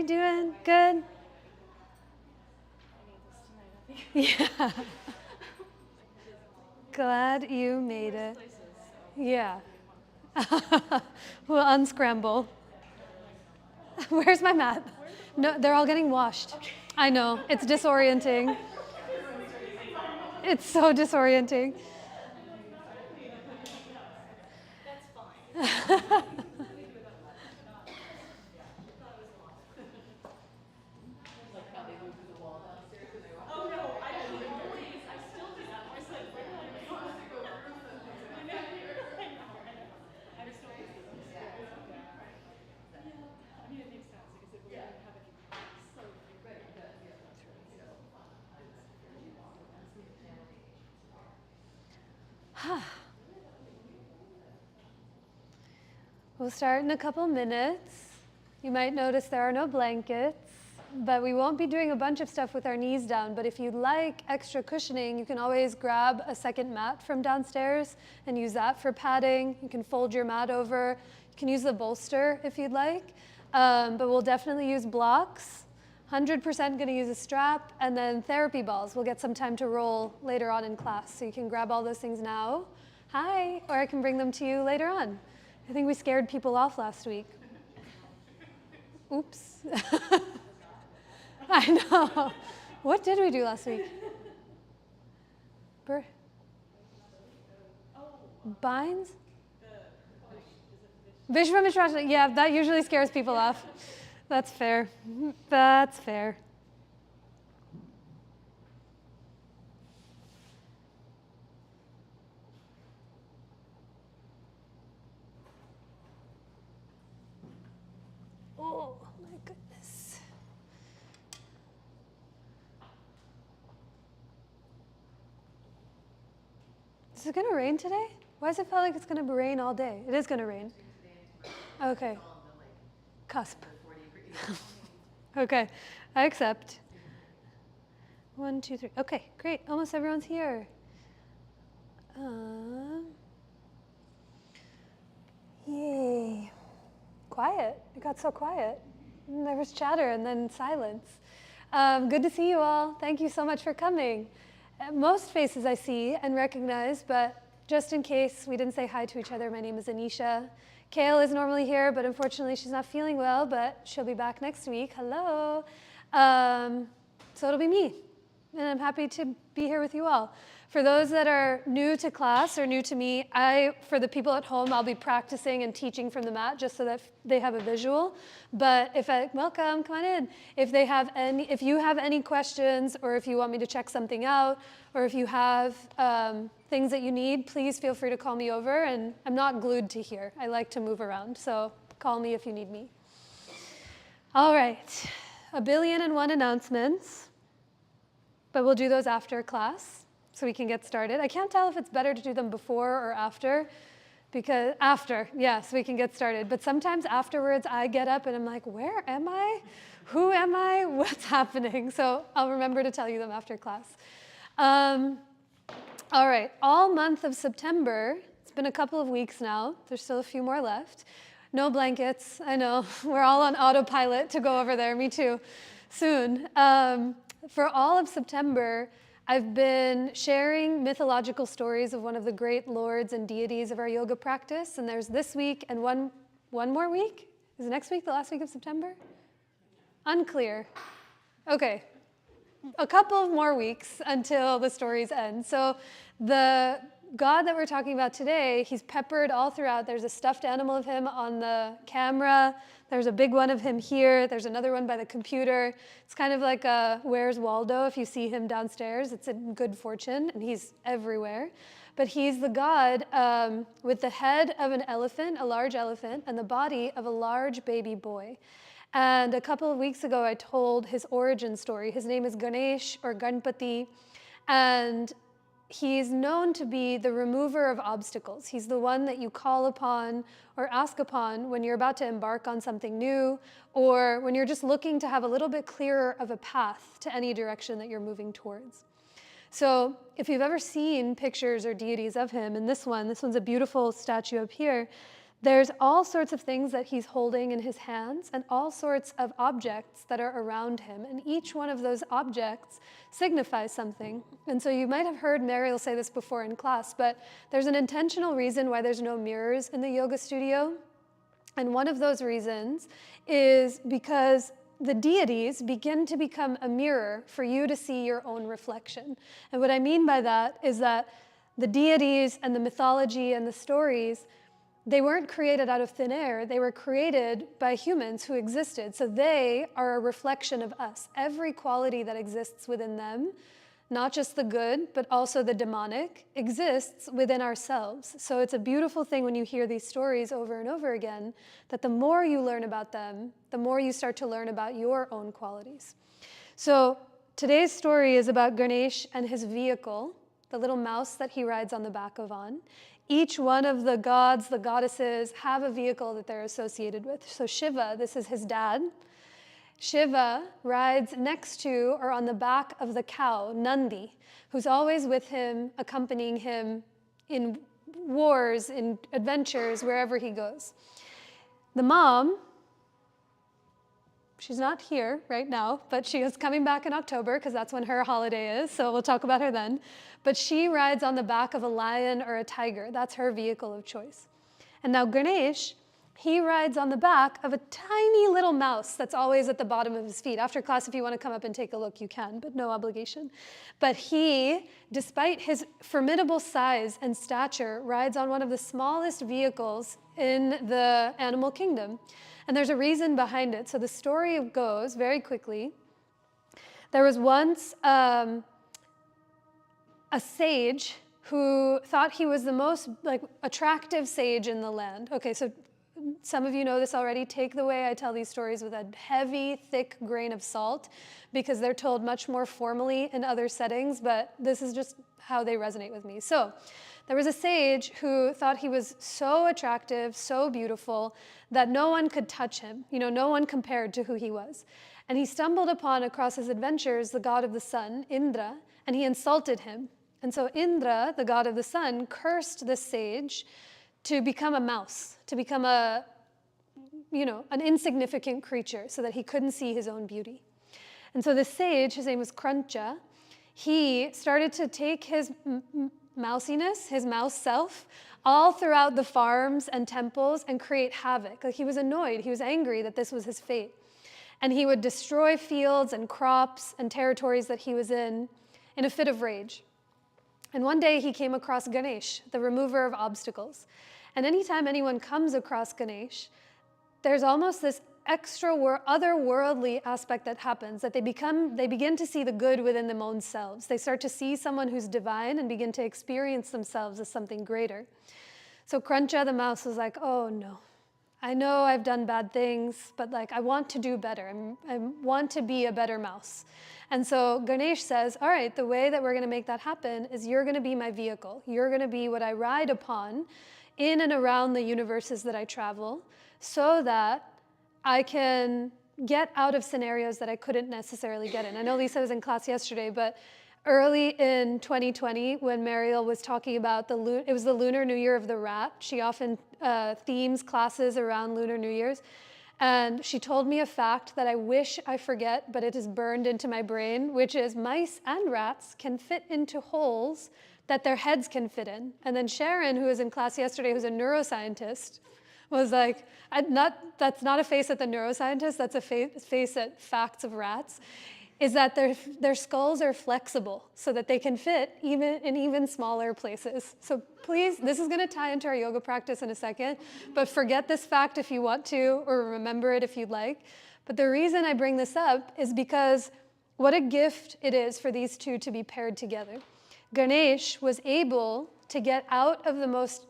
you doing? Good? Yeah. Glad you made it. Yeah. We'll unscramble. Where's my mat? No, they're all getting washed. I know, it's disorienting. It's so disorienting. That's fine. We'll start in a couple minutes. You might notice there are no blankets, but we won't be doing a bunch of stuff with our knees down. But if you'd like extra cushioning, you can always grab a second mat from downstairs and use that for padding. You can fold your mat over. You can use the bolster if you'd like. But we'll definitely use blocks. 100% going to use a strap, and then therapy balls. We'll get some time to roll later on in class. So you can grab all those things now. Hi, or I can bring them to you later on. I think we scared people off last week. Oops. I know. What did we do last week? Binds? Vishwa Mishra. Yeah, that usually scares people off. That's fair. That's fair. Oh, my goodness. Is it going to rain today? Why does it feel like it's going to rain all day? It is going to rain. Okay. Cusp. Okay, I accept. 1, 2, 3. Okay, great. Almost everyone's here. Yay. Quiet. It got so quiet. And there was chatter and then silence. Good to see you all. Thank you so much for coming. Most faces I see and recognize, but just in case we didn't say hi to each other, my name is Anisha. Kale is normally here, but unfortunately she's not feeling well, but she'll be back next week. Hello. So it'll be me, and I'm happy to be here with you all. For those that are new to class or new to me, for the people at home, I'll be practicing and teaching from the mat just so that they have a visual. But welcome, come on in. If you have any questions, or if you want me to check something out, or if you have things that you need, please feel free to call me over. And I'm not glued to here. I like to move around, so call me if you need me. All right, 1,000,000,001 announcements, but we'll do those after class, so we can get started. I can't tell if it's better to do them before or after, so we can get started. But sometimes afterwards, I get up and I'm like, where am I? Who am I? What's happening? So I'll remember to tell you them after class. All right, all month of September, it's been a couple of weeks now. There's still a few more left. No blankets, I know. We're all on autopilot to go over there, me too, soon. For all of September, I've been sharing mythological stories of one of the great lords and deities of our yoga practice, and there's this week and one more week? Is next week the last week of September? Unclear. Okay, a couple of more weeks until the stories end. So the God that we're talking about today, he's peppered all throughout. There's a stuffed animal of him on the camera. There's a big one of him here. There's another one by the computer. It's kind of like a Where's Waldo? If you see him downstairs, it's a good fortune, and he's everywhere. But he's the God with the head of an elephant, a large elephant, and the body of a large baby boy. And a couple of weeks ago, I told his origin story. His name is Ganesh or Ganpati, and he's known to be the remover of obstacles. He's the one that you call upon or ask upon when you're about to embark on something new, or when you're just looking to have a little bit clearer of a path to any direction that you're moving towards. So if you've ever seen pictures or deities of him, and this one's a beautiful statue up here, There's all sorts of things that he's holding in his hands and all sorts of objects that are around him. And each one of those objects signifies something. And so you might have heard Mariel say this before in class, but there's an intentional reason why there's no mirrors in the yoga studio. And one of those reasons is because the deities begin to become a mirror for you to see your own reflection. And what I mean by that is that the deities and the mythology and the stories, they weren't created out of thin air. They were created by humans who existed. So they are a reflection of us. Every quality that exists within them, not just the good, but also the demonic, exists within ourselves. So it's a beautiful thing when you hear these stories over and over again, that the more you learn about them, the more you start to learn about your own qualities. So today's story is about Ganesh and his vehicle, the little mouse that he rides on the back of on. Each one of the gods, the goddesses, have a vehicle that they're associated with. So Shiva, this is his dad. Shiva rides next to or on the back of the cow, Nandi, who's always with him, accompanying him in wars, in adventures, wherever he goes. The mom, she's not here right now, but she is coming back in October because that's when her holiday is, so we'll talk about her then. But she rides on the back of a lion or a tiger. That's her vehicle of choice. And now Ganesh, he rides on the back of a tiny little mouse that's always at the bottom of his feet. After class, if you want to come up and take a look, you can, but no obligation. But he, despite his formidable size and stature, rides on one of the smallest vehicles in the animal kingdom. And there's a reason behind it. So the story goes, very quickly, there was once a sage who thought he was the most attractive sage in the land. Okay, so some of you know this already. Take the way I tell these stories with a heavy, thick grain of salt, because they're told much more formally in other settings, but this is just how they resonate with me. So there was a sage who thought he was so attractive, so beautiful, that no one could touch him. You know, no one compared to who he was. And he stumbled upon, across his adventures, the god of the sun, Indra, and he insulted him. And so Indra, the god of the sun, cursed this sage to become a mouse, to become an insignificant creature so that he couldn't see his own beauty. And so this sage, his name was Krancha, he started to take his mousiness, his mouse self, all throughout the farms and temples and create havoc. Like, he was annoyed, he was angry that this was his fate. And he would destroy fields and crops and territories that he was in a fit of rage. And one day he came across Ganesh, the remover of obstacles. And anytime anyone comes across Ganesh, there's almost this extra otherworldly aspect that happens, that they begin to see the good within their own selves. They start to see someone who's divine and begin to experience themselves as something greater. So Krancha the mouse was like, oh no, I know I've done bad things, but I want to do better. I want to be a better mouse. And so Ganesh says, all right, the way that we're going to make that happen is you're going to be my vehicle. You're going to be what I ride upon in and around the universes that I travel, so that I can get out of scenarios that I couldn't necessarily get in. I know Lisa was in class yesterday, but early in 2020, when Mariel was talking about it was the Lunar New Year of the rat. She often themes classes around Lunar New Year's. And she told me a fact that I wish I forget, but it is burned into my brain, which is mice and rats can fit into holes that their heads can fit in. And then Sharon, who was in class yesterday, who's a neuroscientist, was like, that's not a face at the neuroscientist, that's a face at facts of rats, is that their skulls are flexible so that they can fit even smaller places. So please, this is gonna tie into our yoga practice in a second, but forget this fact if you want to, or remember it if you'd like. But the reason I bring this up is because what a gift it is for these two to be paired together. Ganesh was able to get out of the most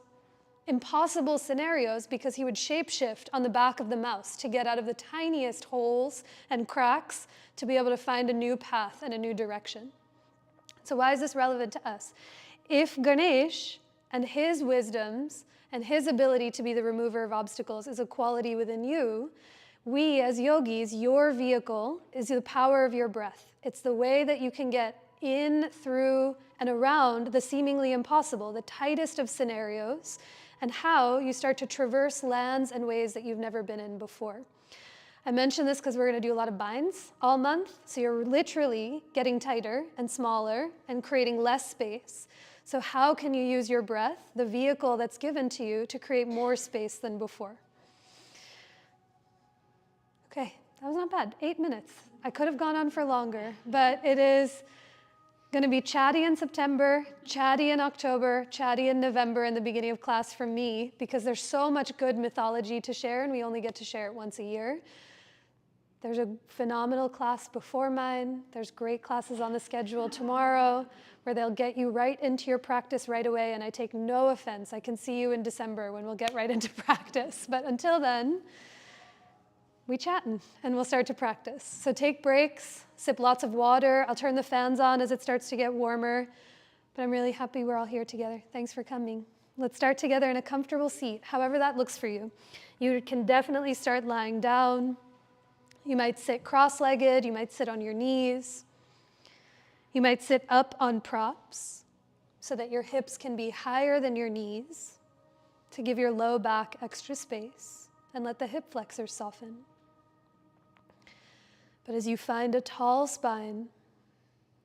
impossible scenarios because he would shapeshift on the back of the mouse to get out of the tiniest holes and cracks to be able to find a new path and a new direction. So why is this relevant to us? If Ganesh and his wisdoms and his ability to be the remover of obstacles is a quality within you, we as yogis, your vehicle is the power of your breath. It's the way that you can get in, through, and around the seemingly impossible, the tightest of scenarios, and how you start to traverse lands and ways that you've never been in before. I mention this because we're going to do a lot of binds all month, so you're literally getting tighter and smaller and creating less space. So how can you use your breath, the vehicle that's given to you, to create more space than before? Okay, that was not bad. 8 minutes. I could have gone on for longer, but it is going to be chatty in September, chatty in October, chatty in November in the beginning of class for me, because there's so much good mythology to share, and we only get to share it once a year. There's a phenomenal class before mine. There's great classes on the schedule tomorrow where they'll get you right into your practice right away, and I take no offense. I can see you in December when we'll get right into practice. But until then, we chatting and we'll start to practice. So take breaks, sip lots of water. I'll turn the fans on as it starts to get warmer. But I'm really happy we're all here together. Thanks for coming. Let's start together in a comfortable seat, however that looks for you. You can definitely start lying down. You might sit cross-legged. You might sit on your knees. You might sit up on props so that your hips can be higher than your knees to give your low back extra space, and let the hip flexors soften. But as you find a tall spine,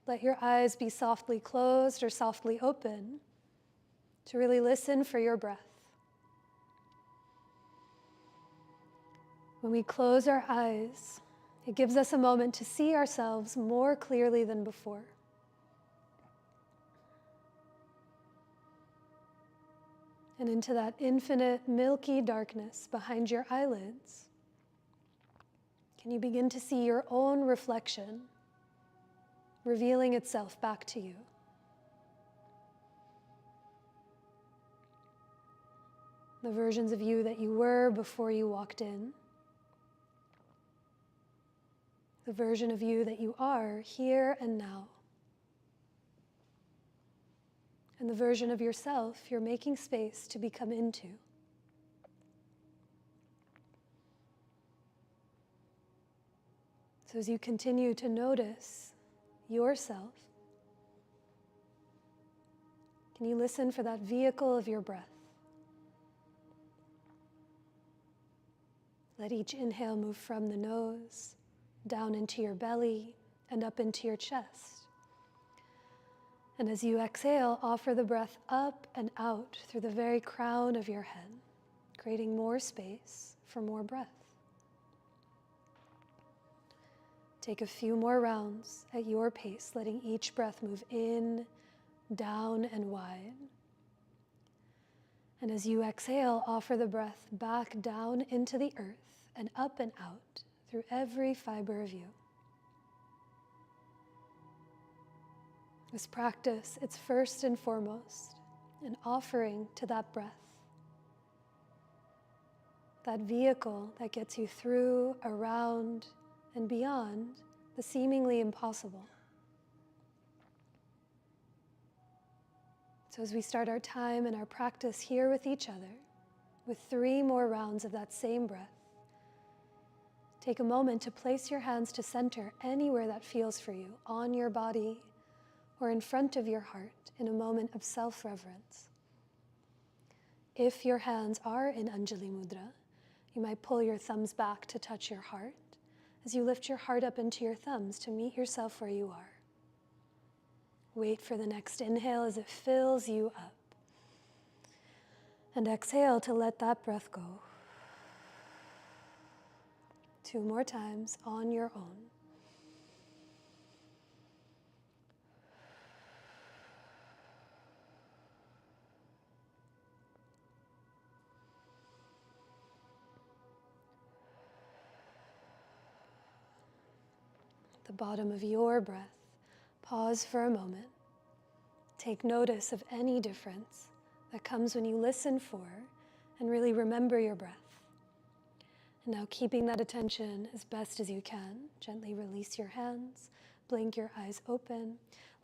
let your eyes be softly closed or softly open to really listen for your breath. When we close our eyes, it gives us a moment to see ourselves more clearly than before. And into that infinite milky darkness behind your eyelids, can you begin to see your own reflection revealing itself back to you? The versions of you that you were before you walked in. The version of you that you are here and now. And the version of yourself you're making space to become into. So as you continue to notice yourself, can you listen for that vehicle of your breath? Let each inhale move from the nose, down into your belly, and up into your chest. And as you exhale, offer the breath up and out through the very crown of your head, creating more space for more breath. Take a few more rounds at your pace, letting each breath move in, down, and wide. And as you exhale, offer the breath back down into the earth and up and out through every fiber of you. This practice, it's first and foremost an offering to that breath, that vehicle that gets you through, around, and beyond the seemingly impossible. So as we start our time and our practice here with each other, with 3 more rounds of that same breath, take a moment to place your hands to center anywhere that feels for you, on your body or in front of your heart, in a moment of self-reverence. If your hands are in Anjali Mudra, you might pull your thumbs back to touch your heart as you lift your heart up into your thumbs to meet yourself where you are. Wait for the next inhale as it fills you up. And exhale to let that breath go. 2 more times on your own. The bottom of your breath, pause for a moment. Take notice of any difference that comes when you listen for and really remember your breath. And now, keeping that attention as best as you can, gently release your hands, blink your eyes open.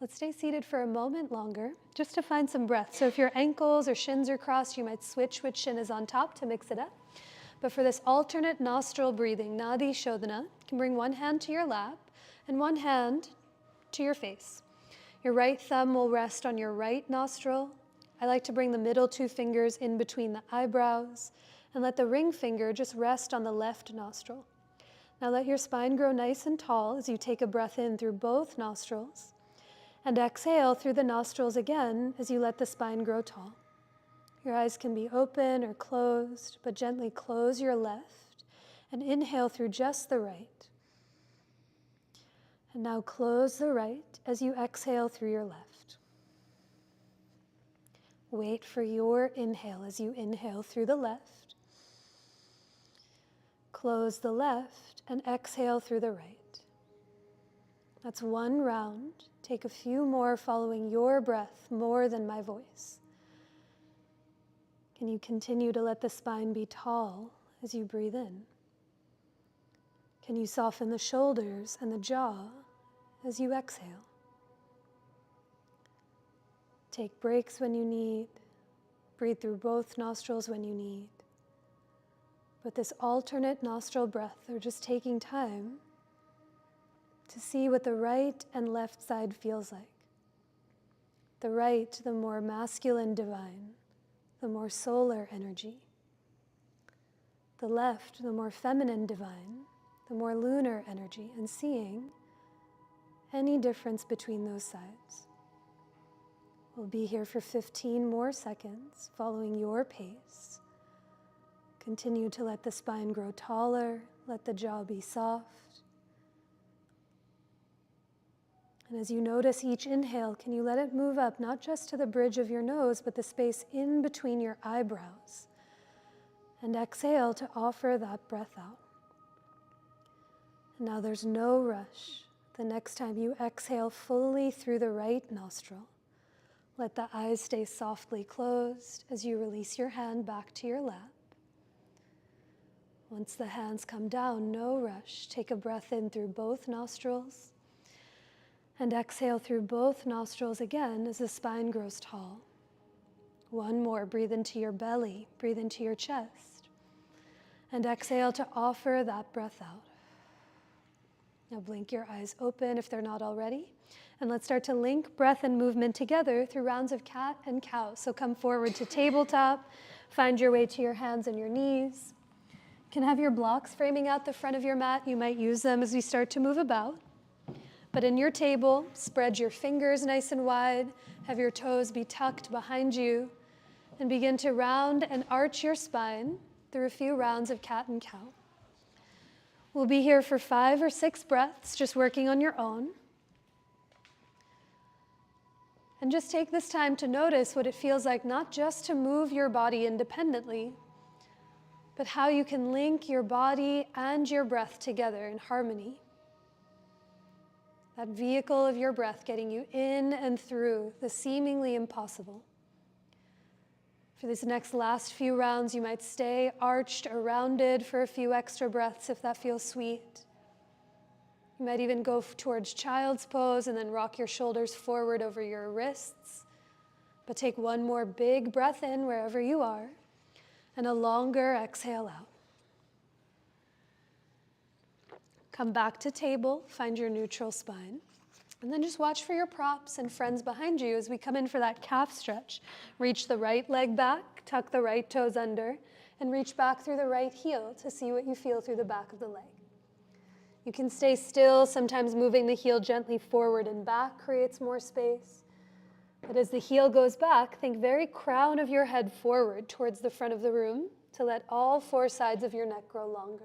Let's stay seated for a moment longer just to find some breath. So if your ankles or shins are crossed, you might switch which shin is on top to mix it up. But for this alternate nostril breathing, Nadi Shodhana, you can bring one hand to your lap and one hand to your face. Your right thumb will rest on your right nostril, I like to bring the middle two fingers in between the eyebrows and let the ring finger just rest on the left nostril. Now let your spine grow nice and tall as you take a breath in through both nostrils and exhale through the nostrils again as you let the spine grow tall. Your eyes can be open or closed, but gently close your left and inhale through just the right. And now close the right as you exhale through your left. Wait for your inhale as you inhale through the left. Close the left and exhale through the right. That's one round. Take a few more following your breath more than my voice. Can you continue to let the spine be tall as you breathe in? Can you soften the shoulders and the jaw as you exhale? Take breaks when you need. Breathe through both nostrils when you need. But this alternate nostril breath, or just taking time to see what the right and left side feels like. The right, the more masculine divine, the more solar energy. The left, the more feminine divine, the more lunar energy, and seeing any difference between those sides. We'll be here for 15 more seconds, following your pace. Continue to let the spine grow taller, let the jaw be soft. And as you notice each inhale, can you let it move up, not just to the bridge of your nose, but the space in between your eyebrows? And exhale to offer that breath out. And now there's no rush. The next time you exhale fully through the right nostril, let the eyes stay softly closed as you release your hand back to your lap. Once the hands come down, no rush. Take a breath in through both nostrils and exhale through both nostrils again as the spine grows tall. One more. Breathe into your belly, breathe into your chest, and exhale to offer that breath out. Now blink your eyes open if they're not already. And let's start to link breath and movement together through rounds of cat and cow. So come forward to tabletop, find your way to your hands and your knees. You can have your blocks framing out the front of your mat. You might use them as we start to move about. But in your table, spread your fingers nice and wide, have your toes be tucked behind you, and begin to round and arch your spine through a few rounds of cat and cow. We'll be here for 5 or 6 breaths, just working on your own. And just take this time to notice what it feels like, not just to move your body independently, but how you can link your body and your breath together in harmony. That vehicle of your breath getting you in and through the seemingly impossible. For these next last few rounds, you might stay arched or rounded for a few extra breaths if that feels sweet. You might even go towards child's pose and then rock your shoulders forward over your wrists. But take one more big breath in wherever you are, and a longer exhale out. Come back to table, find your neutral spine, and then just watch for your props and friends behind you as we come in for that calf stretch. Reach the right leg back, tuck the right toes under, and reach back through the right heel to see what you feel through the back of the leg. You can stay still, sometimes moving the heel gently forward and back creates more space. But as the heel goes back, think very crown of your head forward towards the front of the room to let all 4 sides of your neck grow longer.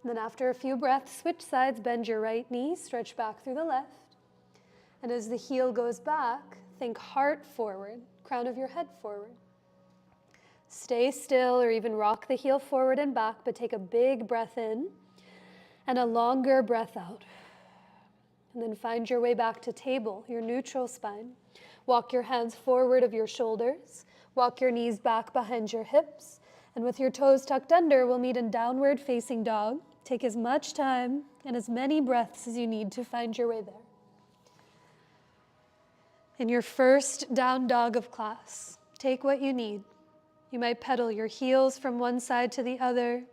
And then after a few breaths, switch sides, bend your right knee, stretch back through the left. And as the heel goes back, think heart forward, crown of your head forward. Stay still or even rock the heel forward and back, but take a big breath in and a longer breath out. And then find your way back to table, your neutral spine. Walk your hands forward of your shoulders. Walk your knees back behind your hips. And with your toes tucked under, we'll meet in downward facing dog. Take as much time and as many breaths as you need to find your way there. In your first down dog of class, take what you need. You might pedal your heels from one side to the other.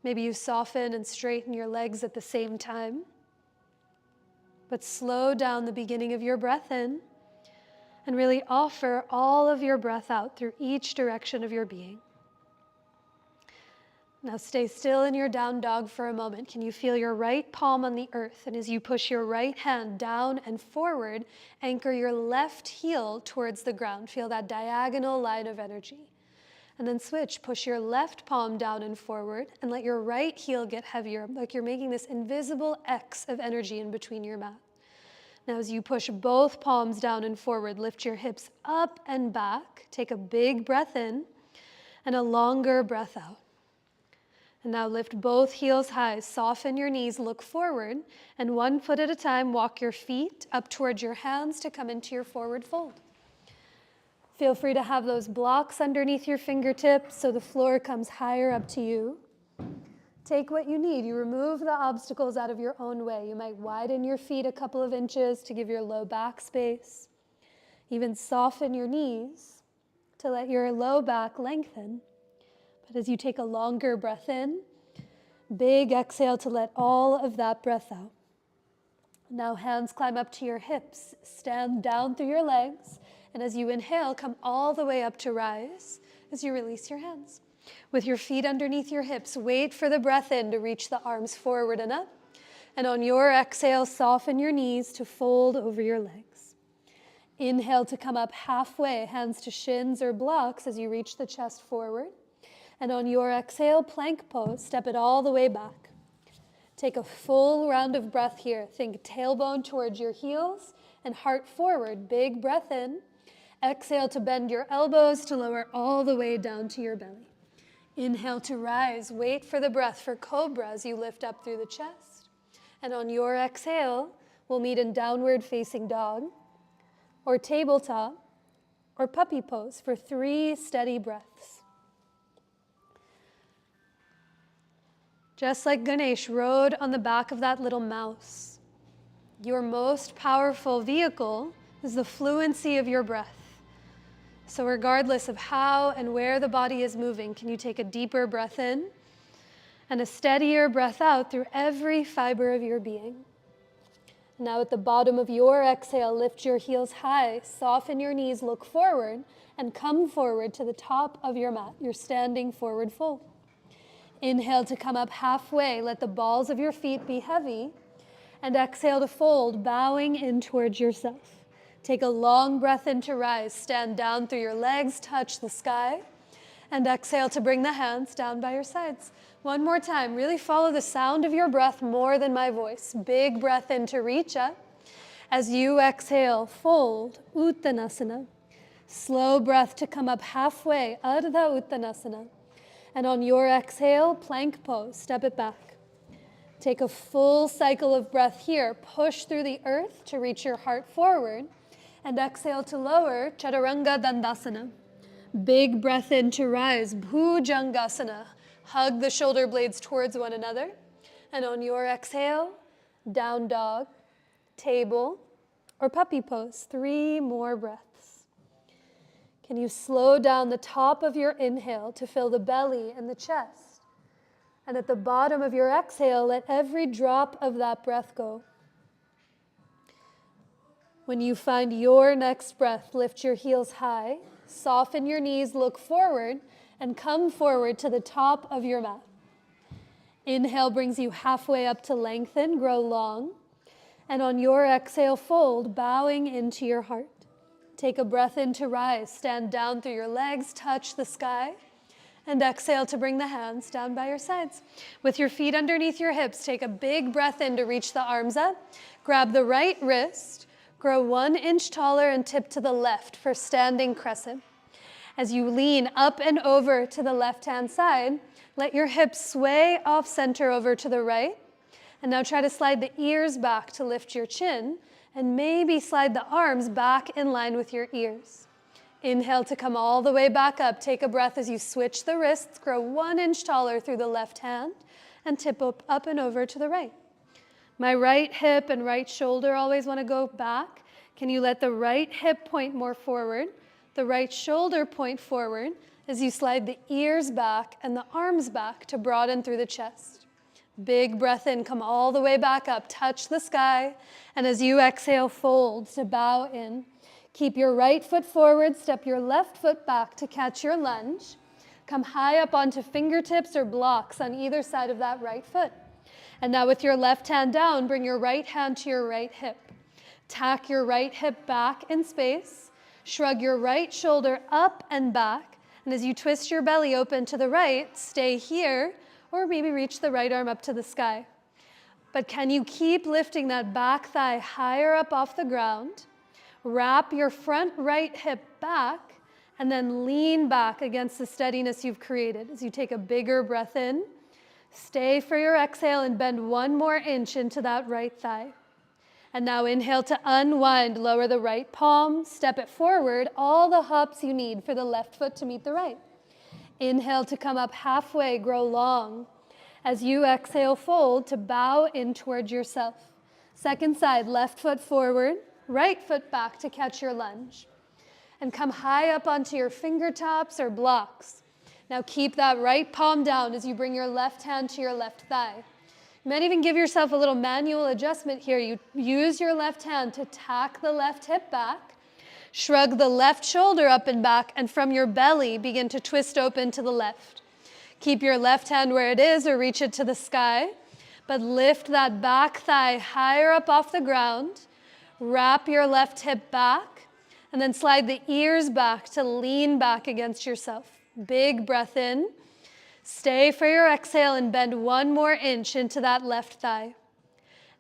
Maybe you soften and straighten your legs at the same time. But slow down the beginning of your breath in And really offer all of your breath out through each direction of your being. Now stay still in your down dog for a moment. Can you feel your right palm on the earth? And as you push your right hand down and forward, anchor your left heel towards the ground. Feel that diagonal line of energy. And then switch, push your left palm down and forward and let your right heel get heavier, like you're making this invisible X of energy in between your mat. Now as you push both palms down and forward, lift your hips up and back. Take a big breath in and a longer breath out. And now lift both heels high, soften your knees, look forward, and one foot at a time, walk your feet up towards your hands to come into your forward fold. Feel free to have those blocks underneath your fingertips so the floor comes higher up to you. Take what you need. You remove the obstacles out of your own way. You might widen your feet a couple of inches to give your low back space. Even soften your knees to let your low back lengthen. But as you take a longer breath in, big exhale to let all of that breath out. Now hands climb up to your hips, stand down through your legs, and as you inhale, come all the way up to rise as you release your hands. With your feet underneath your hips, wait for the breath in to reach the arms forward and up. And on your exhale, soften your knees to fold over your legs. Inhale to come up halfway, hands to shins or blocks as you reach the chest forward. And on your exhale, plank pose, step it all the way back. Take a full round of breath here. Think tailbone towards your heels and heart forward. Big breath in. Exhale to bend your elbows to lower all the way down to your belly. Inhale to rise. Wait for the breath for cobra as you lift up through the chest. And on your exhale, we'll meet in downward facing dog or tabletop or puppy pose for 3 steady breaths. Just like Ganesh rode on the back of that little mouse, your most powerful vehicle is the fluency of your breath. So regardless of how and where the body is moving, can you take a deeper breath in and a steadier breath out through every fiber of your being? Now at the bottom of your exhale, lift your heels high, soften your knees, look forward, and come forward to the top of your mat, your standing forward fold. Inhale to come up halfway, let the balls of your feet be heavy, and exhale to fold, bowing in towards yourself. Take a long breath in to rise, stand down through your legs, touch the sky, and exhale to bring the hands down by your sides. One more time, really follow the sound of your breath more than my voice. Big breath in to reach up. As you exhale, fold, Uttanasana. Slow breath to come up halfway, Ardha Uttanasana. And on your exhale, plank pose, step it back. Take a full cycle of breath here. Push through the earth to reach your heart forward. And exhale to lower, Chaturanga Dandasana. Big breath in to rise, Bhujangasana. Hug the shoulder blades towards one another. And on your exhale, down dog, table, or puppy pose. 3 more breaths. Can you slow down the top of your inhale to fill the belly and the chest? And at the bottom of your exhale, let every drop of that breath go. When you find your next breath, lift your heels high, soften your knees, look forward, and come forward to the top of your mat. Inhale brings you halfway up to lengthen, grow long. And on your exhale, fold, bowing into your heart. Take a breath in to rise, stand down through your legs, touch the sky, and exhale to bring the hands down by your sides. With your feet underneath your hips, take a big breath in to reach the arms up. Grab the right wrist, grow 1 inch taller and tip to the left for standing crescent. As you lean up and over to the left-hand side, let your hips sway off center over to the right. And now try to slide the ears back to lift your chin, and maybe slide the arms back in line with your ears. Inhale to come all the way back up. Take a breath as you switch the wrists, grow 1 inch taller through the left hand, and tip up and over to the right. My right hip and right shoulder always want to go back. Can you let the right hip point more forward, the right shoulder point forward as you slide the ears back and the arms back to broaden through the chest. Big breath in, come all the way back up, touch the sky, and as you exhale, fold to bow in. Keep your right foot forward, step your left foot back to catch your lunge. Come high up onto fingertips or blocks on either side of that right foot. And now with your left hand down, bring your right hand to your right hip. Tack your right hip back in space. Shrug your right shoulder up and back. And as you twist your belly open to the right, stay here, or maybe reach the right arm up to the sky. But can you keep lifting that back thigh higher up off the ground? Wrap your front right hip back, and then lean back against the steadiness you've created as you take a bigger breath in. Stay for your exhale and bend 1 more inch into that right thigh. And now inhale to unwind, lower the right palm, step it forward, all the hops you need for the left foot to meet the right. Inhale to come up halfway, grow long. As you exhale, fold to bow in towards yourself. Second side, left foot forward, right foot back to catch your lunge. And come high up onto your fingertips or blocks. Now keep that right palm down as you bring your left hand to your left thigh. You might even give yourself a little manual adjustment here. You use your left hand to tack the left hip back, shrug the left shoulder up and back, and from your belly, begin to twist open to the left. Keep your left hand where it is or reach it to the sky, but lift that back thigh higher up off the ground. Wrap your left hip back, and then slide the ears back to lean back against yourself. Big breath in. Stay for your exhale and bend 1 more inch into that left thigh.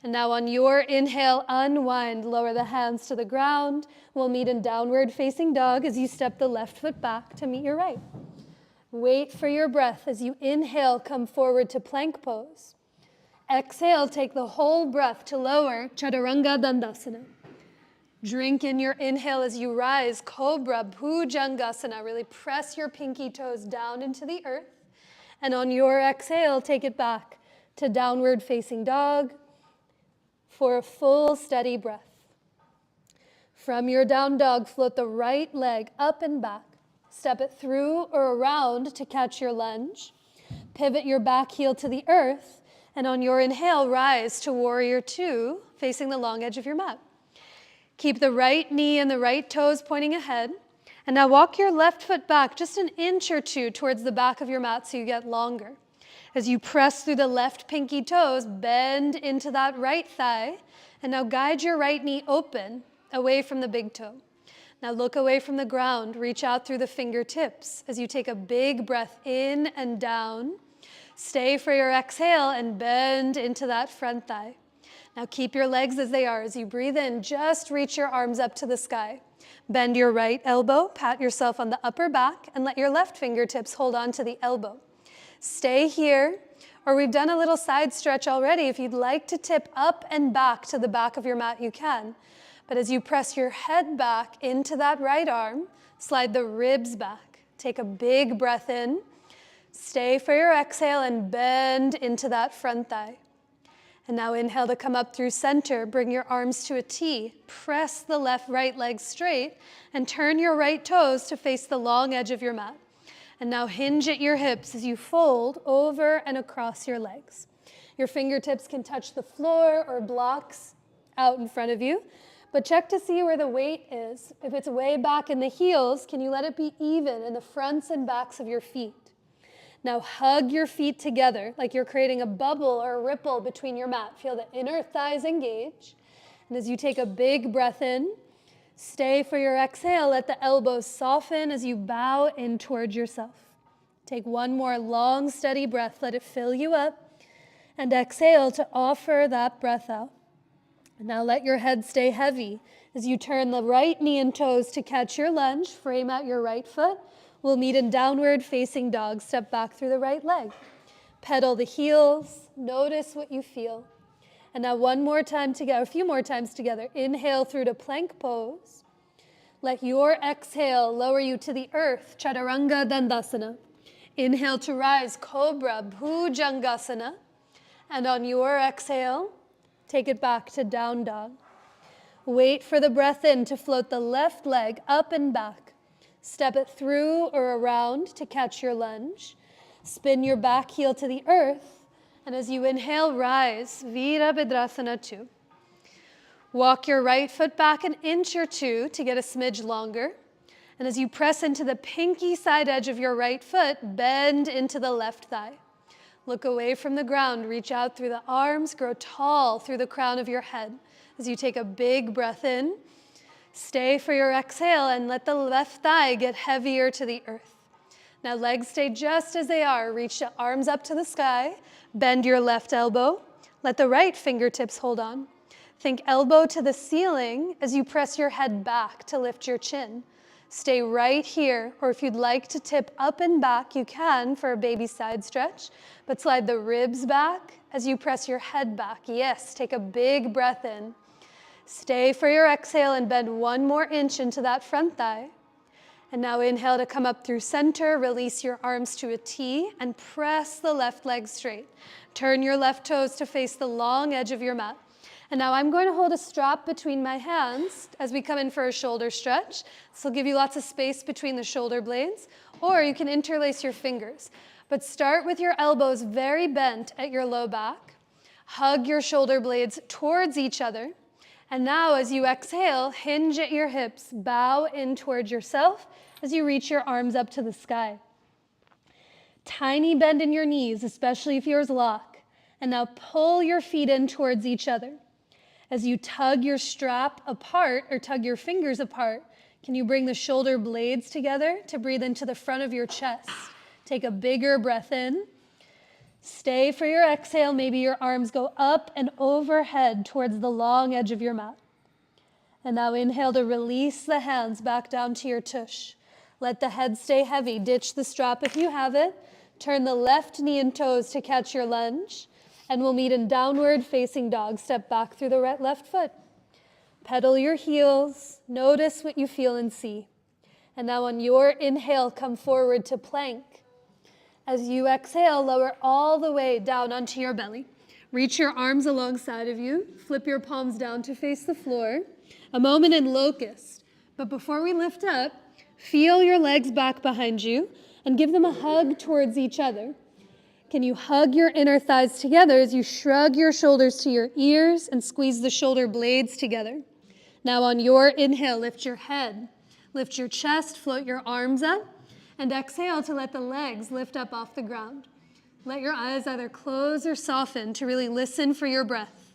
And now on your inhale, unwind, lower the hands to the ground. We'll meet in downward facing dog as you step the left foot back to meet your right. Wait for your breath as you inhale, come forward to plank pose. Exhale, take the whole breath to lower Chaturanga Dandasana. Drink in your inhale as you rise, Cobra Bhujangasana. Really press your pinky toes down into the earth. And on your exhale, take it back to downward facing dog for a full steady breath. From your down dog, float the right leg up and back. Step it through or around to catch your lunge. Pivot your back heel to the earth. And on your inhale, rise to warrior 2, facing the long edge of your mat. Keep the right knee and the right toes pointing ahead. And now walk your left foot back just an inch or 2 towards the back of your mat so you get longer. As you press through the left pinky toes, bend into that right thigh. And now guide your right knee open, away from the big toe. Now look away from the ground, reach out through the fingertips as you take a big breath in and down. Stay for your exhale and bend into that front thigh. Now keep your legs as they are. As you breathe in, just reach your arms up to the sky. Bend your right elbow, pat yourself on the upper back, and let your left fingertips hold on to the elbow. Stay here, or we've done a little side stretch already. If you'd like to tip up and back to the back of your mat, you can. But as you press your head back into that right arm, slide the ribs back. Take a big breath in. Stay for your exhale and bend into that front thigh. And now inhale to come up through center. Bring your arms to a T. Press the right leg straight and turn your right toes to face the long edge of your mat. And now hinge at your hips as you fold over and across your legs. Your fingertips can touch the floor or blocks out in front of you, but check to see where the weight is. If it's way back in the heels, can you let it be even in the fronts and backs of your feet? Now hug your feet together like you're creating a bubble or a ripple between your mat. Feel the inner thighs engage. And as you take a big breath in, stay for your exhale. Let the elbows soften as you bow in towards yourself. Take 1 more long, steady breath. Let it fill you up. And exhale to offer that breath out. And now let your head stay heavy as you turn the right knee and toes to catch your lunge. Frame out your right foot. We'll meet in downward facing dog. Step back through the right leg. Pedal the heels. Notice what you feel. And now one more time together, a few more times together. Inhale through to plank pose. Let your exhale lower you to the earth, Chaturanga Dandasana. Inhale to rise, Cobra Bhujangasana. And on your exhale, take it back to down dog. Wait for the breath in to float the left leg up and back. Step it through or around to catch your lunge. Spin your back heel to the earth. And as you inhale, rise, Virabhadrasana 2. Walk your right foot back an inch or two to get a smidge longer. And as you press into the pinky side edge of your right foot, bend into the left thigh. Look away from the ground, reach out through the arms, grow tall through the crown of your head. As you take a big breath in, stay for your exhale and let the left thigh get heavier to the earth. Now legs stay just as they are. Reach the arms up to the sky, bend your left elbow, let the right fingertips hold on. Think elbow to the ceiling as you press your head back to lift your chin. Stay right here, or if you'd like to tip up and back, you can for a baby side stretch, but slide the ribs back as you press your head back. Yes, take a big breath in. Stay for your exhale and bend 1 more inch into that front thigh. And now inhale to come up through center, release your arms to a T and press the left leg straight. Turn your left toes to face the long edge of your mat. And now I'm going to hold a strap between my hands as we come in for a shoulder stretch. This will give you lots of space between the shoulder blades, or you can interlace your fingers. But start with your elbows very bent at your low back. Hug your shoulder blades towards each other. And now as you exhale, hinge at your hips, bow in towards yourself as you reach your arms up to the sky. Tiny bend in your knees, especially if yours lock. And now pull your feet in towards each other. As you tug your strap apart or tug your fingers apart, can you bring the shoulder blades together to breathe into the front of your chest? Take a bigger breath in. Stay for your exhale. Maybe your arms go up and overhead towards the long edge of your mat. And now inhale to release the hands back down to your tush. Let the head stay heavy. Ditch the strap if you have it. Turn the left knee and toes to catch your lunge. And we'll meet in downward facing dog. Step back through the left foot. Pedal your heels. Notice what you feel and see. And now on your inhale, come forward to plank. As you exhale, lower all the way down onto your belly. Reach your arms alongside of you. Flip your palms down to face the floor. A moment in locust. But before we lift up, feel your legs back behind you and give them a hug towards each other. Can you hug your inner thighs together as you shrug your shoulders to your ears and squeeze the shoulder blades together? Now on your inhale, lift your head, lift your chest, float your arms up, and exhale to let the legs lift up off the ground. Let your eyes either close or soften to really listen for your breath.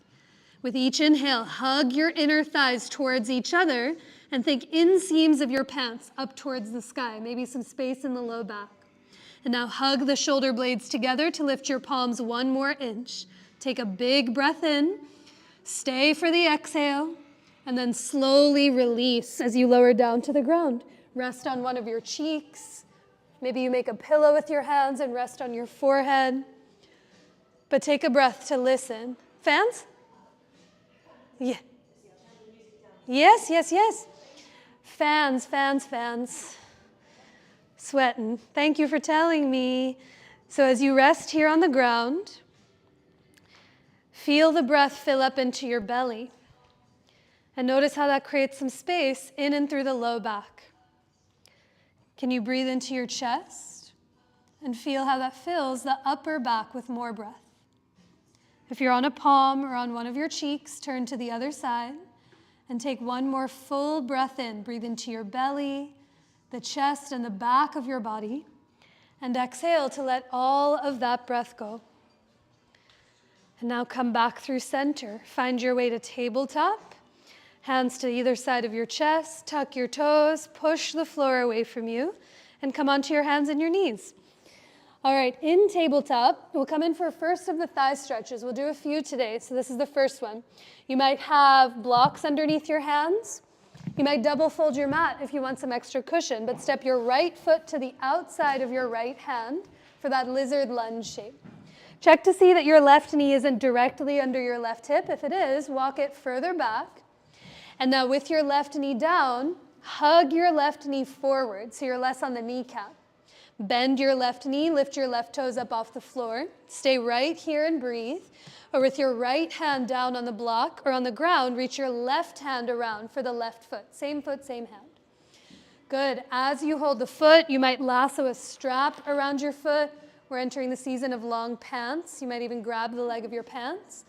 With each inhale, hug your inner thighs towards each other and think inseams of your pants up towards the sky, maybe some space in the low back. And now hug the shoulder blades together to lift your palms 1 more inch. Take a big breath in, stay for the exhale, and then slowly release as you lower down to the ground. Rest on one of your cheeks. Maybe you make a pillow with your hands and rest on your forehead. But take a breath to listen. Fans? Yeah. Yes, yes, yes. Fans, fans, fans. Sweating. Thank you for telling me. So as you rest here on the ground, feel the breath fill up into your belly. And notice how that creates some space in and through the low back. Can you breathe into your chest and feel how that fills the upper back with more breath? If you're on a palm or on one of your cheeks, turn to the other side and take 1 more full breath in. Breathe into your belly, the chest and the back of your body, and exhale to let all of that breath go. And now come back through center. Find your way to tabletop. Hands to either side of your chest, tuck your toes, push the floor away from you, and come onto your hands and your knees. All right, in tabletop, we'll come in for first of the thigh stretches. We'll do a few today, so this is the first one. You might have blocks underneath your hands. You might double fold your mat if you want some extra cushion, but step your right foot to the outside of your right hand for that lizard lunge shape. Check to see that your left knee isn't directly under your left hip. If it is, walk it further back. And now with your left knee down, hug your left knee forward so you're less on the kneecap. Bend your left knee, lift your left toes up off the floor. Stay right here and breathe. Or with your right hand down on the block or on the ground, reach your left hand around for the left foot. Same foot, same hand. Good. As you hold the foot, you might lasso a strap around your foot. We're entering the season of long pants. You might even grab the leg of your pants.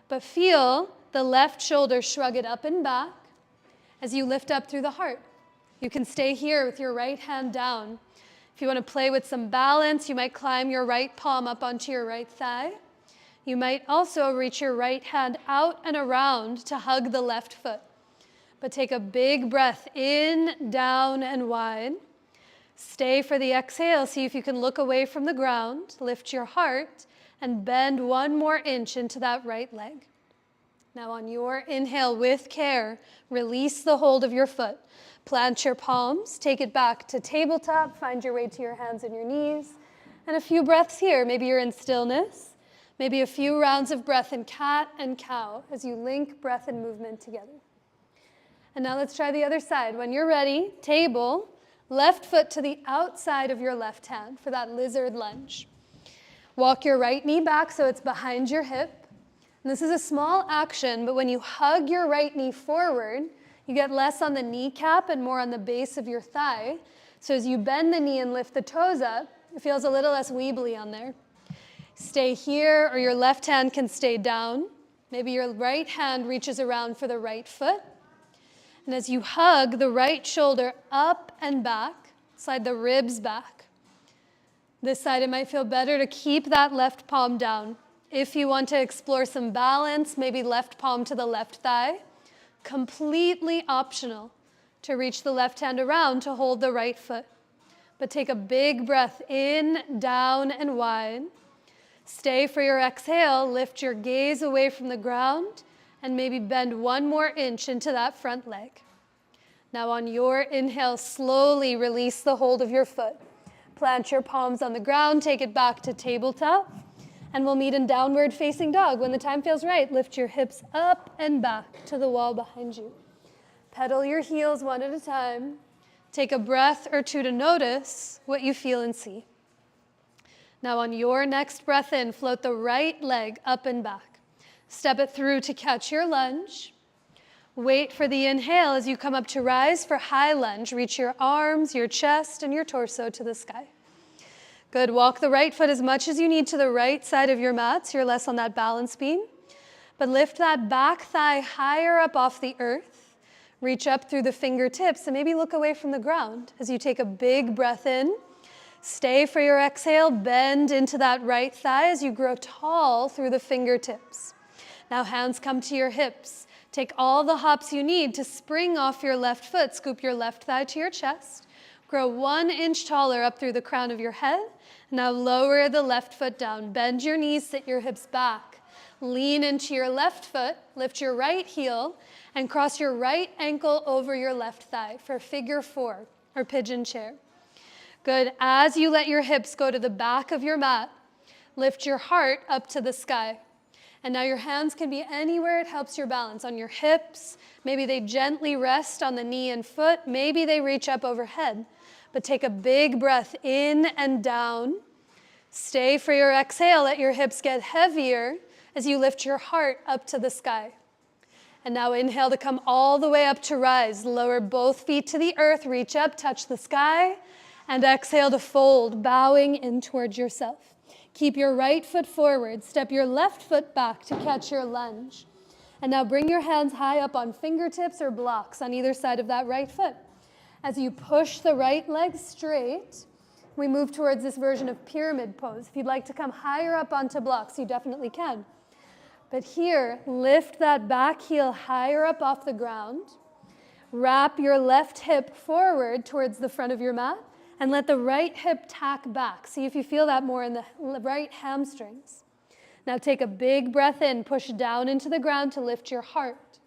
But feel The left shoulder, shrug it up and back as you lift up through the heart. You can stay here with your right hand down. If you want to play with some balance, you might climb your right palm up onto your right thigh. You might also reach your right hand out and around to hug the left foot. But take a big breath in, down, and wide. Stay for the exhale. See if you can look away from the ground, lift your heart, and bend 1 more inch into that right leg. Now on your inhale, with care, release the hold of your foot. Plant your palms, take it back to tabletop, find your way to your hands and your knees, and a few breaths here. Maybe you're in stillness, maybe a few rounds of breath in cat and cow as you link breath and movement together. And now let's try the other side. When you're ready, table, left foot to the outside of your left hand for that lizard lunge. Walk your right knee back so it's behind your hip. And this is a small action, but when you hug your right knee forward, you get less on the kneecap and more on the base of your thigh. So as you bend the knee and lift the toes up, it feels a little less weebly on there. Stay here, or your left hand can stay down. Maybe your right hand reaches around for the right foot. And as you hug the right shoulder up and back, slide the ribs back. This side, it might feel better to keep that left palm down. If you want to explore some balance, maybe left palm to the left thigh. Completely optional to reach the left hand around to hold the right foot. But take a big breath in, down, and wide. Stay for your exhale. Lift your gaze away from the ground and maybe bend 1 more inch into that front leg. Now on your inhale, slowly release the hold of your foot. Plant your palms on the ground, take it back to tabletop, and we'll meet in downward facing dog. When the time feels right, lift your hips up and back to the wall behind you. Pedal your heels 1 at a time. Take a breath or 2 to notice what you feel and see. Now on your next breath in, float the right leg up and back. Step it through to catch your lunge. Wait for the inhale as you come up to rise for high lunge. Reach your arms, your chest, and your torso to the sky. Good. Walk the right foot as much as you need to the right side of your mat so you're less on that balance beam. But lift that back thigh higher up off the earth. Reach up through the fingertips and maybe look away from the ground as you take a big breath in. Stay for your exhale. Bend into that right thigh as you grow tall through the fingertips. Now hands come to your hips. Take all the hops you need to spring off your left foot. Scoop your left thigh to your chest. Grow 1 inch taller up through the crown of your head. Now lower the left foot down. Bend your knees, sit your hips back. Lean into your left foot. Lift your right heel and cross your right ankle over your left thigh for figure 4 or pigeon chair. Good. As you let your hips go to the back of your mat, lift your heart up to the sky. And now your hands can be anywhere it helps your balance. On your hips, maybe they gently rest on the knee and foot, maybe they reach up overhead. But take a big breath in and down. Stay for your exhale, let your hips get heavier as you lift your heart up to the sky. And now inhale to come all the way up to rise. Lower both feet to the earth, reach up, touch the sky, and exhale to fold, bowing in towards yourself. Keep your right foot forward. Step your left foot back to catch your lunge. And now bring your hands high up on fingertips or blocks on either side of that right foot. As you push the right leg straight, we move towards this version of pyramid pose. If you'd like to come higher up onto blocks, you definitely can. But here, lift that back heel higher up off the ground. Wrap your left hip forward towards the front of your mat. And let the right hip tack back. See if you feel that more in the right hamstrings. Now take a big breath in, push down into the ground to lift your heart.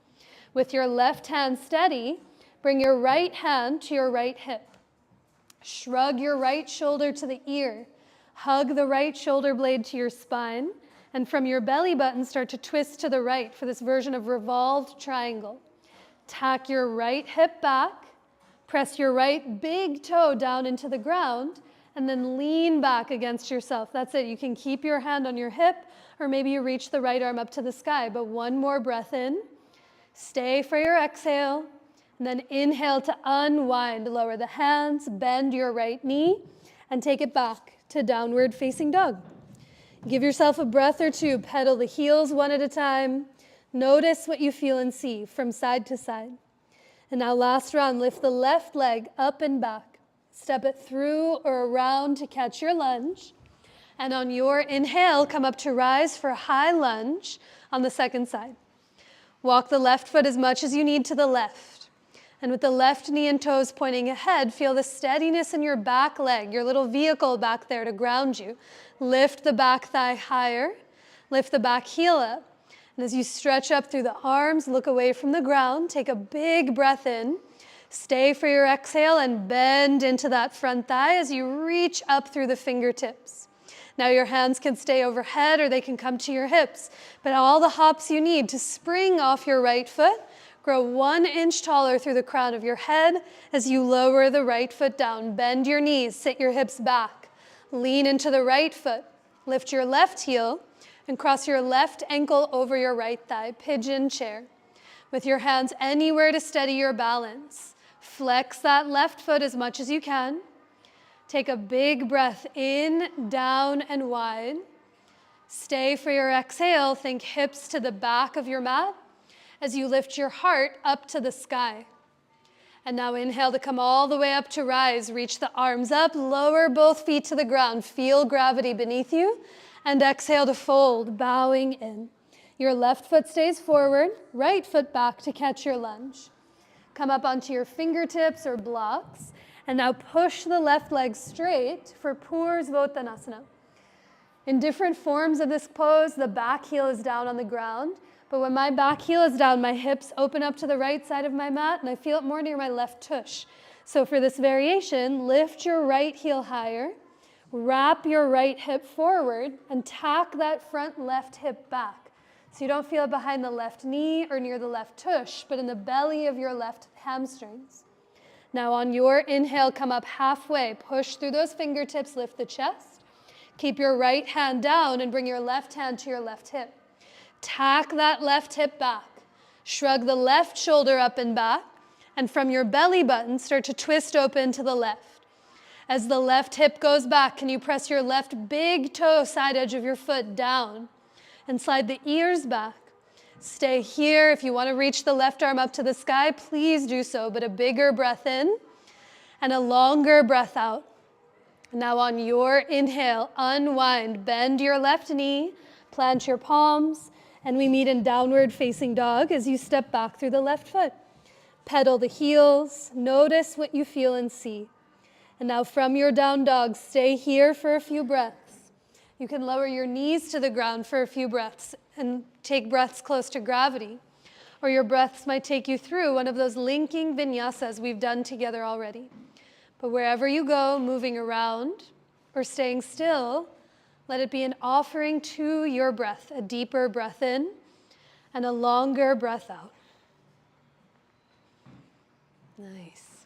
With your left hand steady, bring your right hand to your right hip. Shrug your right shoulder to the ear. Hug the right shoulder blade to your spine. And from your belly button, start to twist to the right for this version of revolved triangle. Tack your right hip back. Press your right big toe down into the ground and then lean back against yourself. That's it. You can keep your hand on your hip or maybe you reach the right arm up to the sky. But 1 more breath in. Stay for your exhale. And then inhale to unwind. Lower the hands, bend your right knee, and take it back to downward facing dog. Give yourself a breath or 2. Pedal the heels 1 at a time. Notice what you feel and see from side to side. And now last round, lift the left leg up and back. Step it through or around to catch your lunge. And on your inhale, come up to rise for a high lunge on the second side. Walk the left foot as much as you need to the left. And with the left knee and toes pointing ahead, feel the steadiness in your back leg, your little vehicle back there to ground you. Lift the back thigh higher. Lift the back heel up. And as you stretch up through the arms, look away from the ground. Take a big breath in. Stay for your exhale and bend into that front thigh as you reach up through the fingertips. Now your hands can stay overhead or they can come to your hips. But all the hops you need to spring off your right foot. Grow 1 inch taller through the crown of your head as you lower the right foot down. Bend your knees, sit your hips back. Lean into the right foot. Lift your left heel and cross your left ankle over your right thigh. Pigeon chair. With your hands anywhere to steady your balance. Flex that left foot as much as you can. Take a big breath in, down, and wide. Stay for your exhale. Think hips to the back of your mat as you lift your heart up to the sky. And now inhale to come all the way up to rise. Reach the arms up, lower both feet to the ground. Feel gravity beneath you. And exhale to fold, bowing in. Your left foot stays forward, right foot back to catch your lunge. Come up onto your fingertips or blocks. And now push the left leg straight for Pursvottanasana. In different forms of this pose, the back heel is down on the ground. But when my back heel is down, my hips open up to the right side of my mat, and I feel it more near my left tush. So for this variation, lift your right heel higher, wrap your right hip forward, and tack that front left hip back. So you don't feel it behind the left knee or near the left tush, but in the belly of your left hamstrings. Now on your inhale, come up halfway, push through those fingertips, lift the chest. Keep your right hand down and bring your left hand to your left hip. Tack that left hip back. Shrug the left shoulder up and back. And from your belly button, start to twist open to the left. As the left hip goes back, can you press your left big toe, side edge of your foot down? And slide the ears back. Stay here. If you want to reach the left arm up to the sky, please do so. But a bigger breath in and a longer breath out. Now on your inhale, unwind. Bend your left knee. Plant your palms. And we meet in downward facing dog as you step back through the left foot. Pedal the heels. Notice what you feel and see. And now from your down dog, stay here for a few breaths. You can lower your knees to the ground for a few breaths and take breaths close to gravity. Or your breaths might take you through one of those linking vinyasas we've done together already. But wherever you go, moving around or staying still, let it be an offering to your breath, a deeper breath in and a longer breath out. Nice.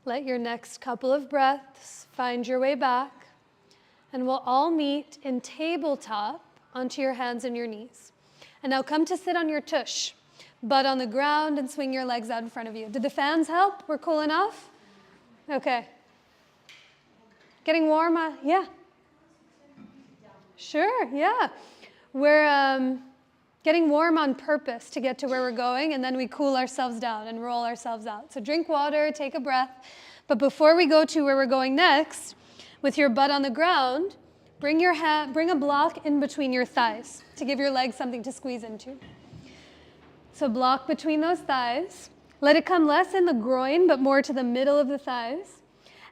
Let your next couple of breaths find your way back, and we'll all meet in tabletop onto your hands and your knees. And now come to sit on your tush, butt on the ground, and swing your legs out in front of you. Did the fans help? We're cool enough? Okay. Getting warm? Yeah. Sure, yeah. We're getting warm on purpose to get to where we're going, and then we cool ourselves down and roll ourselves out. So drink water, take a breath. But before we go to where we're going next, with your butt on the ground, bring a block in between your thighs to give your legs something to squeeze into. So block between those thighs. Let it come less in the groin, but more to the middle of the thighs.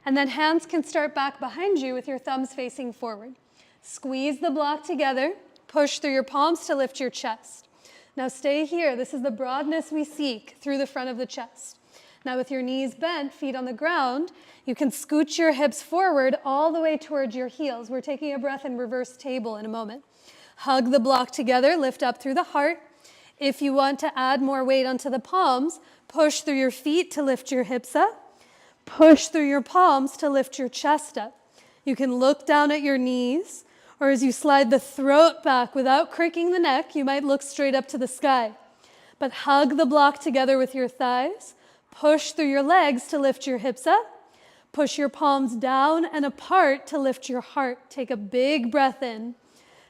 And then hands can start back behind you with your thumbs facing forward. Squeeze the block together, push through your palms to lift your chest. Now stay here. This is the broadness we seek through the front of the chest. Now with your knees bent, feet on the ground, you can scooch your hips forward all the way towards your heels. We're taking a breath in reverse table in a moment. Hug the block together, lift up through the heart. If you want to add more weight onto the palms, push through your feet to lift your hips up. Push through your palms to lift your chest up. You can look down at your knees, or as you slide the throat back without cricking the neck, you might look straight up to the sky. But hug the block together with your thighs. Push through your legs to lift your hips up. Push your palms down and apart to lift your heart. Take a big breath in.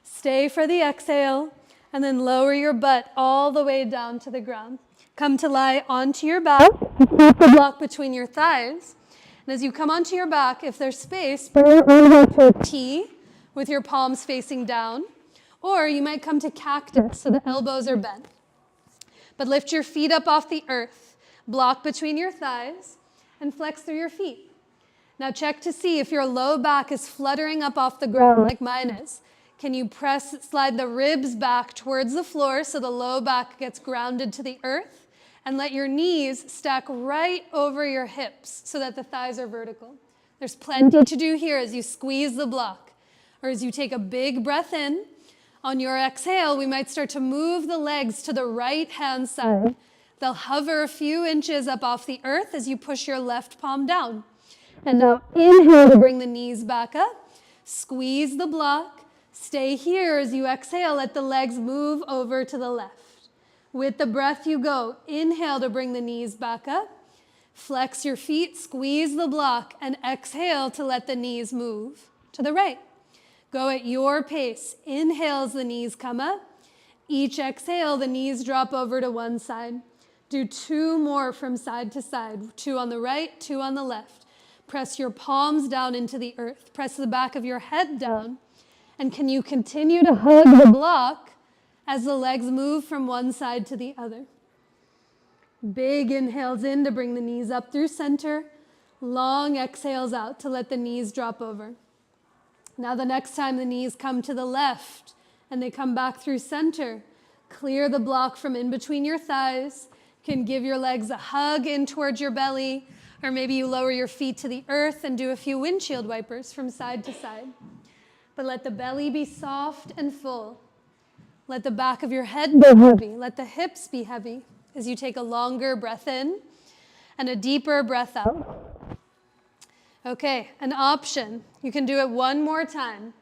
Stay for the exhale And then lower your butt all the way down to the ground. Come to lie onto your back. Keep the block between your thighs. And as you come onto your back, if there's space, bring your elbow to a T with your palms facing down. Or you might come to cactus so the elbows are bent. But lift your feet up off the earth, block between your thighs, and flex through your feet. Now check to see if your low back is fluttering up off the ground like mine is. Can you slide the ribs back towards the floor so the low back gets grounded to the earth? And let your knees stack right over your hips so that the thighs are vertical. There's plenty to do here as you squeeze the block. Or as you take a big breath in, on your exhale, we might start to move the legs to the right-hand side. They'll hover a few inches up off the earth as you push your left palm down. And now inhale to bring the knees back up. Squeeze the block. Stay here as you exhale. Let the legs move over to the left. With the breath you go. Inhale to bring the knees back up. Flex your feet, squeeze the block, and exhale to let the knees move to the right. Go at your pace. Inhale as the knees come up. Each exhale, the knees drop over to one side. Do 2 more from side to side. 2 on the right, 2 on the left. Press your palms down into the earth. Press the back of your head down. And can you continue to hug the block as the legs move from one side to the other? Big inhales in to bring the knees up through center. Long exhales out to let the knees drop over. Now the next time the knees come to the left and they come back through center, clear the block from in between your thighs. You can give your legs a hug in towards your belly, or maybe you lower your feet to the earth and do a few windshield wipers from side to side. But let the belly be soft and full. Let the back of your head be heavy. Let the hips be heavy as you take a longer breath in and a deeper breath out. Okay, an option. You can do it one more time.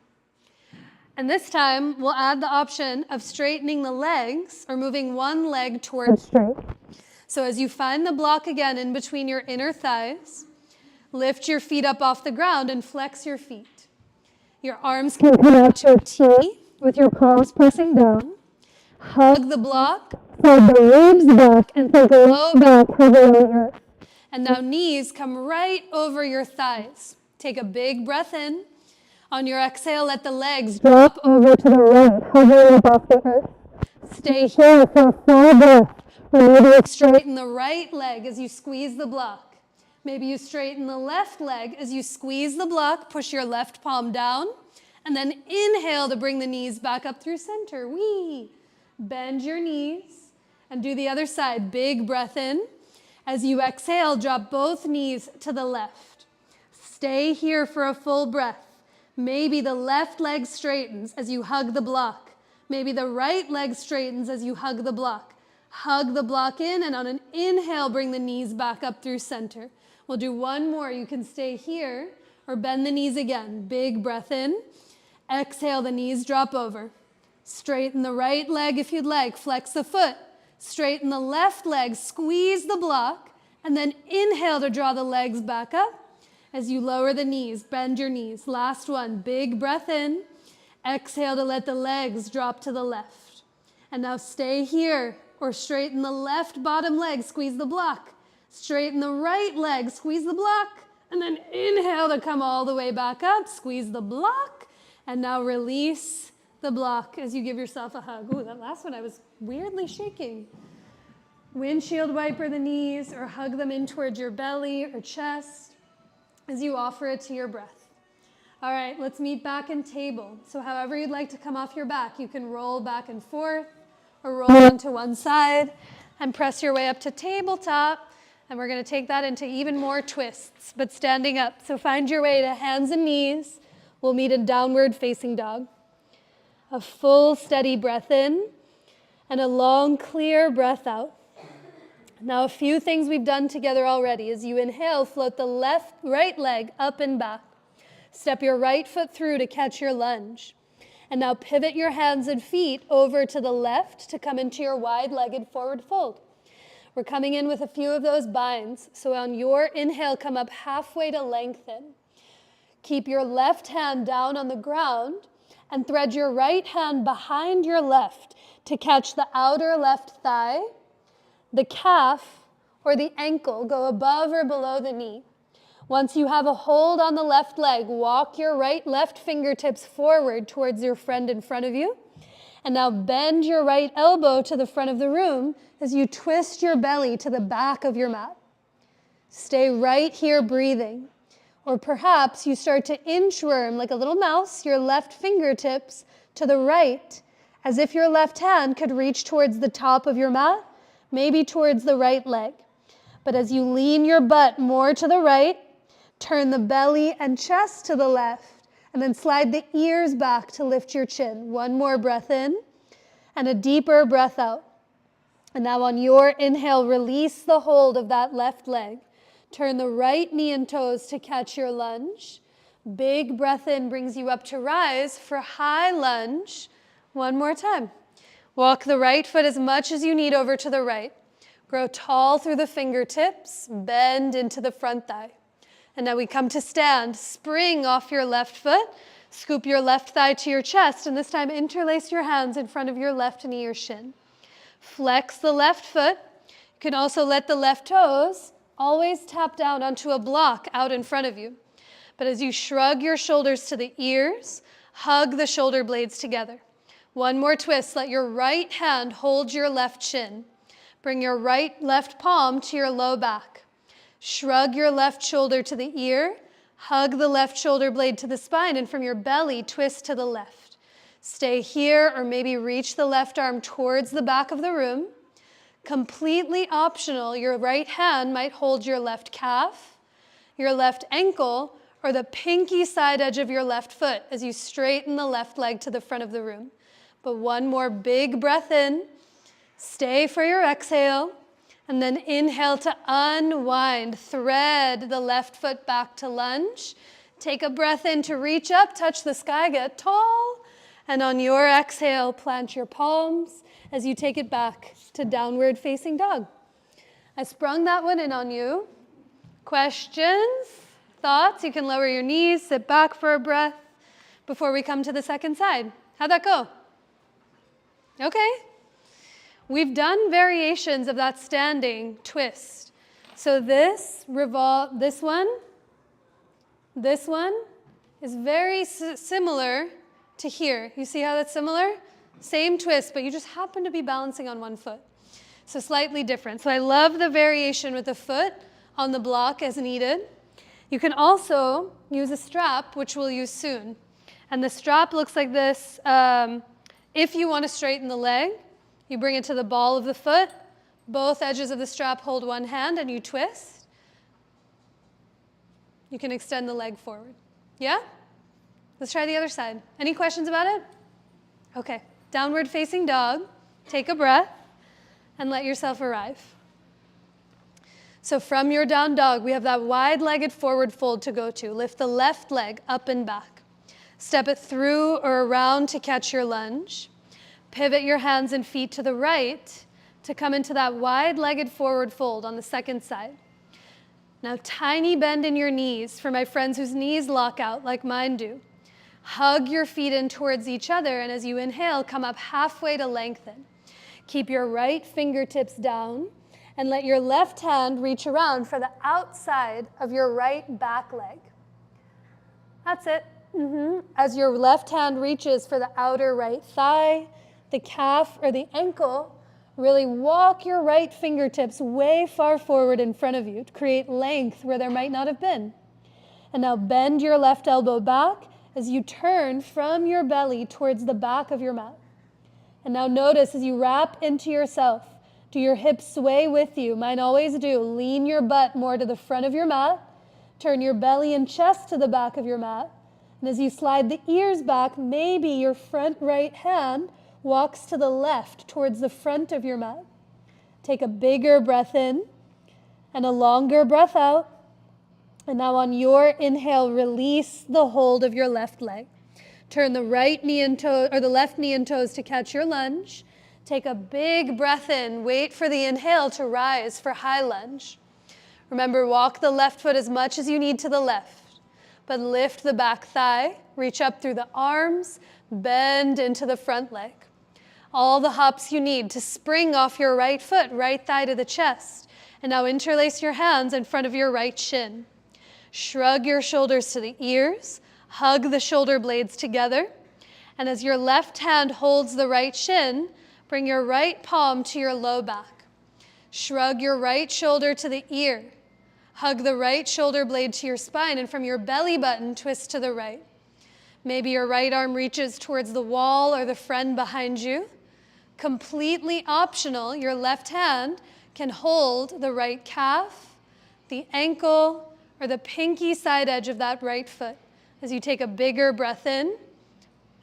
And this time, we'll add the option of straightening the legs or moving one leg towards straight. So as you find the block again in between your inner thighs, lift your feet up off the ground and flex your feet. Your arms can come out to a T with your palms pressing down. Hug the block, slide the ribs back, and take a low back hovering the earth. And now knees come right over your thighs. Take a big breath in. On your exhale, let the legs drop over to the right, hovering up off the earth. Stay here for a full breath. Maybe straighten the right leg as you squeeze the block. Maybe you straighten the left leg as you squeeze the block, push your left palm down, and then inhale to bring the knees back up through center. Wee! Bend your knees and do the other side. Big breath in. As you exhale, drop both knees to the left. Stay here for a full breath. Maybe the left leg straightens as you hug the block. Maybe the right leg straightens as you hug the block. Hug the block in, and on an inhale, bring the knees back up through center. We'll do one more. You can stay here or bend the knees again. Big breath in. Exhale, the knees drop over. Straighten the right leg if you'd like. Flex the foot. Straighten the left leg, squeeze the block, and then inhale to draw the legs back up. As you lower the knees, bend your knees. Last one, big breath in. Exhale to let the legs drop to the left. And now stay here, or straighten the left bottom leg, squeeze the block. Straighten the right leg, squeeze the block, and then inhale to come all the way back up, squeeze the block, and now release the block as you give yourself a hug. Ooh, that last one I was weirdly shaking. Windshield wiper the knees or hug them in towards your belly or chest as you offer it to your breath. All right, let's meet back in table. So however you'd like to come off your back, you can roll back and forth or roll onto one side and press your way up to tabletop. And we're going to take that into even more twists, but standing up. So find your way to hands and knees. We'll meet in downward facing dog. A full steady breath in and a long clear breath out. Now a few things we've done together already. As you inhale, float the right leg up and back. Step your right foot through to catch your lunge. And now pivot your hands and feet over to the left to come into your wide-legged forward fold. We're coming in with a few of those binds. So on your inhale, come up halfway to lengthen. Keep your left hand down on the ground and thread your right hand behind your left to catch the outer left thigh. The calf or the ankle go above or below the knee. Once you have a hold on the left leg, walk your left fingertips forward towards your friend in front of you. And now bend your right elbow to the front of the room as you twist your belly to the back of your mat. Stay right here breathing. Or perhaps you start to inchworm like a little mouse, your left fingertips to the right, as if your left hand could reach towards the top of your mat, maybe towards the right leg. But as you lean your butt more to the right, turn the belly and chest to the left, and then slide the ears back to lift your chin. One more breath in, and a deeper breath out. And now on your inhale, release the hold of that left leg. Turn the right knee and toes to catch your lunge. Big breath in brings you up to rise for high lunge. One more time. Walk the right foot as much as you need over to the right. Grow tall through the fingertips. Bend into the front thigh. And now we come to stand. Spring off your left foot. Scoop your left thigh to your chest. And this time interlace your hands in front of your left knee or shin. Flex the left foot. You can also let the left toes always tap down onto a block out in front of you. But as you shrug your shoulders to the ears, hug the shoulder blades together. One more twist. Let your right hand hold your left shin. Bring your left palm to your low back. Shrug your left shoulder to the ear. Hug the left shoulder blade to the spine, and from your belly, twist to the left. Stay here, or maybe reach the left arm towards the back of the room. Completely optional, your right hand might hold your left calf, your left ankle, or the pinky side edge of your left foot as you straighten the left leg to the front of the room. But one more big breath in. Stay for your exhale, and then inhale to unwind. Thread the left foot back to lunge. Take a breath in to reach up, touch the sky, get tall, and on your exhale, plant your palms as you take it back to downward facing dog. I sprung that one in on you. Questions, thoughts? You can lower your knees, sit back for a breath before we come to the second side. How'd that go? Okay. We've done variations of that standing twist. So this one is very similar to here. You see how that's similar? Same twist, but you just happen to be balancing on one foot. So slightly different. So I love the variation with the foot on the block as needed. You can also use a strap, which we'll use soon. And the strap looks like this. If you want to straighten the leg, you bring it to the ball of the foot. Both edges of the strap hold one hand, and you twist. You can extend the leg forward. Yeah? Let's try the other side. Any questions about it? Okay. Downward facing dog. Take a breath and let yourself arrive. So from your down dog, we have that wide-legged forward fold to go to. Lift the left leg up and back. Step it through or around to catch your lunge. Pivot your hands and feet to the right to come into that wide-legged forward fold on the second side. Now, tiny bend in your knees for my friends whose knees lock out like mine do. Hug your feet in towards each other, and as you inhale, come up halfway to lengthen. Keep your right fingertips down, and let your left hand reach around for the outside of your right back leg. That's it. As your left hand reaches for the outer right thigh, the calf, or the ankle, really walk your right fingertips way far forward in front of you to create length where there might not have been. And now bend your left elbow back as you turn from your belly towards the back of your mat. And now notice as you wrap into yourself, do your hips sway with you? Mine always do. Lean your butt more to the front of your mat. Turn your belly and chest to the back of your mat. And as you slide the ears back, maybe your front right hand walks to the left towards the front of your mat. Take a bigger breath in and a longer breath out. And now on your inhale, release the hold of your left leg. Turn the right knee and toe, or the left knee and toes to catch your lunge. Take a big breath in. Wait for the inhale to rise for high lunge. Remember, walk the left foot as much as you need to the left. but lift the back thigh, reach up through the arms, bend into the front leg. All the hops you need to spring off your right foot, right thigh to the chest. And now interlace your hands in front of your right shin. Shrug your shoulders to the ears, hug the shoulder blades together. And as your left hand holds the right shin, bring your right palm to your low back. Shrug your right shoulder to the ear. Hug the right shoulder blade to your spine, and from your belly button, twist to the right. Maybe your right arm reaches towards the wall or the friend behind you. Completely optional, your left hand can hold the right calf, the ankle, or the pinky side edge of that right foot as you take a bigger breath in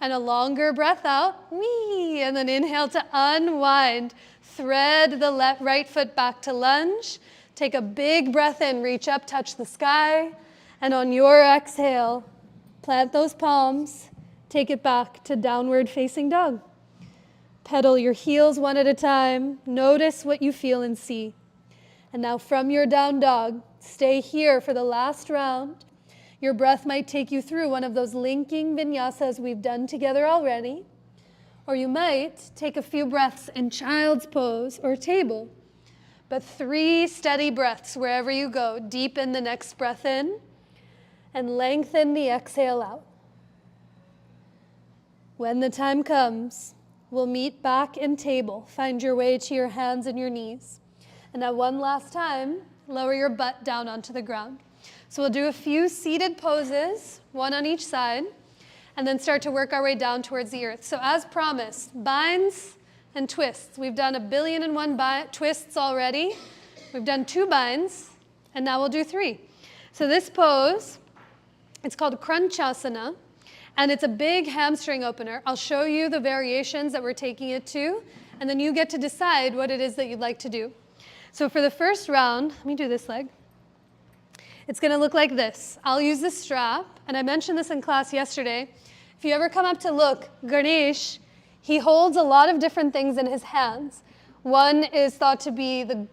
and a longer breath out. Whee! And then inhale to unwind. Thread the right foot back to lunge. Take a big breath in, reach up, touch the sky. And on your exhale, plant those palms. Take it back to downward facing dog. Pedal your heels one at a time. Notice what you feel and see. And now from your down dog, stay here for the last round. Your breath might take you through one of those linking vinyasas we've done together already. Or you might take a few breaths in child's pose or table. But 3 steady breaths wherever you go. Deepen the next breath in and lengthen the exhale out. When the time comes, we'll meet back in table. Find your way to your hands and your knees. And now one last time, lower your butt down onto the ground. So we'll do a few seated poses, one on each side, and then start to work our way down towards the earth. So as promised, binds and twists. We've done 1,000,001 twists already. We've done 2 binds, and now we'll do 3. So this pose, it's called Crunchasana. And it's a big hamstring opener. I'll show you the variations that we're taking it to, and then you get to decide what it is that you'd like to do. So for the first round, let me do this leg. It's gonna look like this. I'll use the strap, and I mentioned this in class yesterday. If you ever come up to look, Ganesh, he holds a lot of different things in his hands. One is thought to be the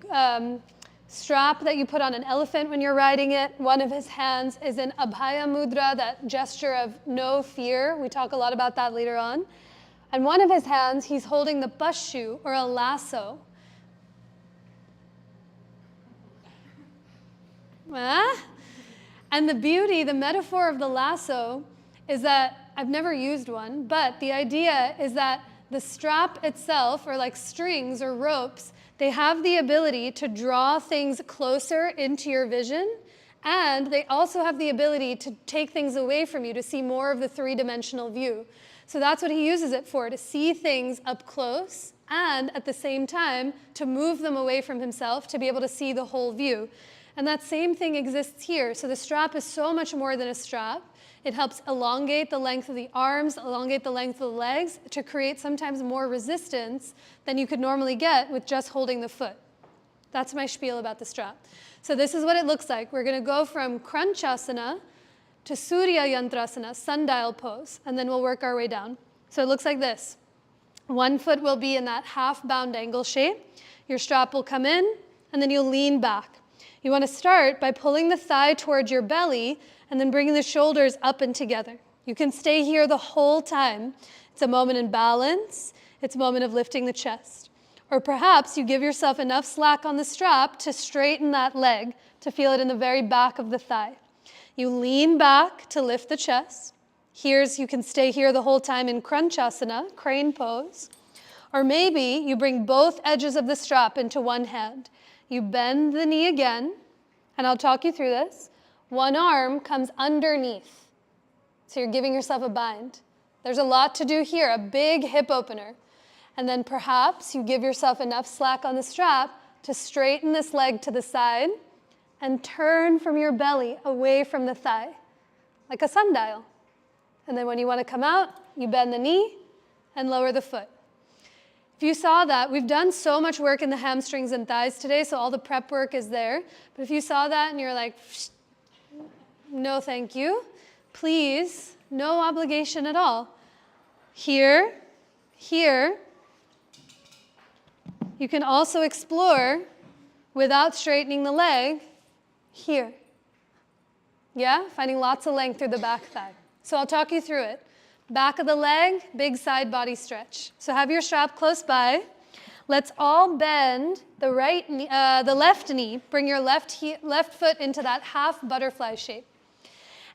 strap that you put on an elephant when you're riding it. One of his hands is an Abhaya Mudra, that gesture of no fear. We talk a lot about that later on. And one of his hands, he's holding the pashu, or a lasso. And the beauty, the metaphor of the lasso is that, I've never used one, but the idea is that the strap itself, or like strings or ropes, they have the ability to draw things closer into your vision, and they also have the ability to take things away from you to see more of the 3-dimensional view. So that's what he uses it for, to see things up close, and at the same time, to move them away from himself to be able to see the whole view. And that same thing exists here. So the strap is so much more than a strap. It helps elongate the length of the arms, elongate the length of the legs to create sometimes more resistance than you could normally get with just holding the foot. That's my spiel about the strap. So this is what it looks like. We're going to go from Crunchasana to Surya Yantrasana, sundial pose, and then we'll work our way down. So it looks like this. One foot will be in that half-bound angle shape. Your strap will come in, and then you'll lean back. You want to start by pulling the thigh towards your belly and then bringing the shoulders up and together. You can stay here the whole time. It's a moment in balance. It's a moment of lifting the chest. Or perhaps you give yourself enough slack on the strap to straighten that leg, to feel it in the very back of the thigh. You lean back to lift the chest. You can stay here the whole time in Crunchasana, crane pose. Or maybe you bring both edges of the strap into one hand. You bend the knee again, and I'll talk you through this. One arm comes underneath, so you're giving yourself a bind. There's a lot to do here, a big hip opener. And then perhaps you give yourself enough slack on the strap to straighten this leg to the side and turn from your belly away from the thigh, like a sundial. And then when you want to come out, you bend the knee and lower the foot. If you saw that, we've done so much work in the hamstrings and thighs today, so all the prep work is there. But if you saw that and you're like, no thank you, please, no obligation at all. Here, here, you can also explore without straightening the leg, here. Yeah, finding lots of length through the back thigh. So I'll talk you through it. Back of the leg, big side body stretch. So have your strap close by. Let's all bend the left knee. Bring your left foot into that half butterfly shape.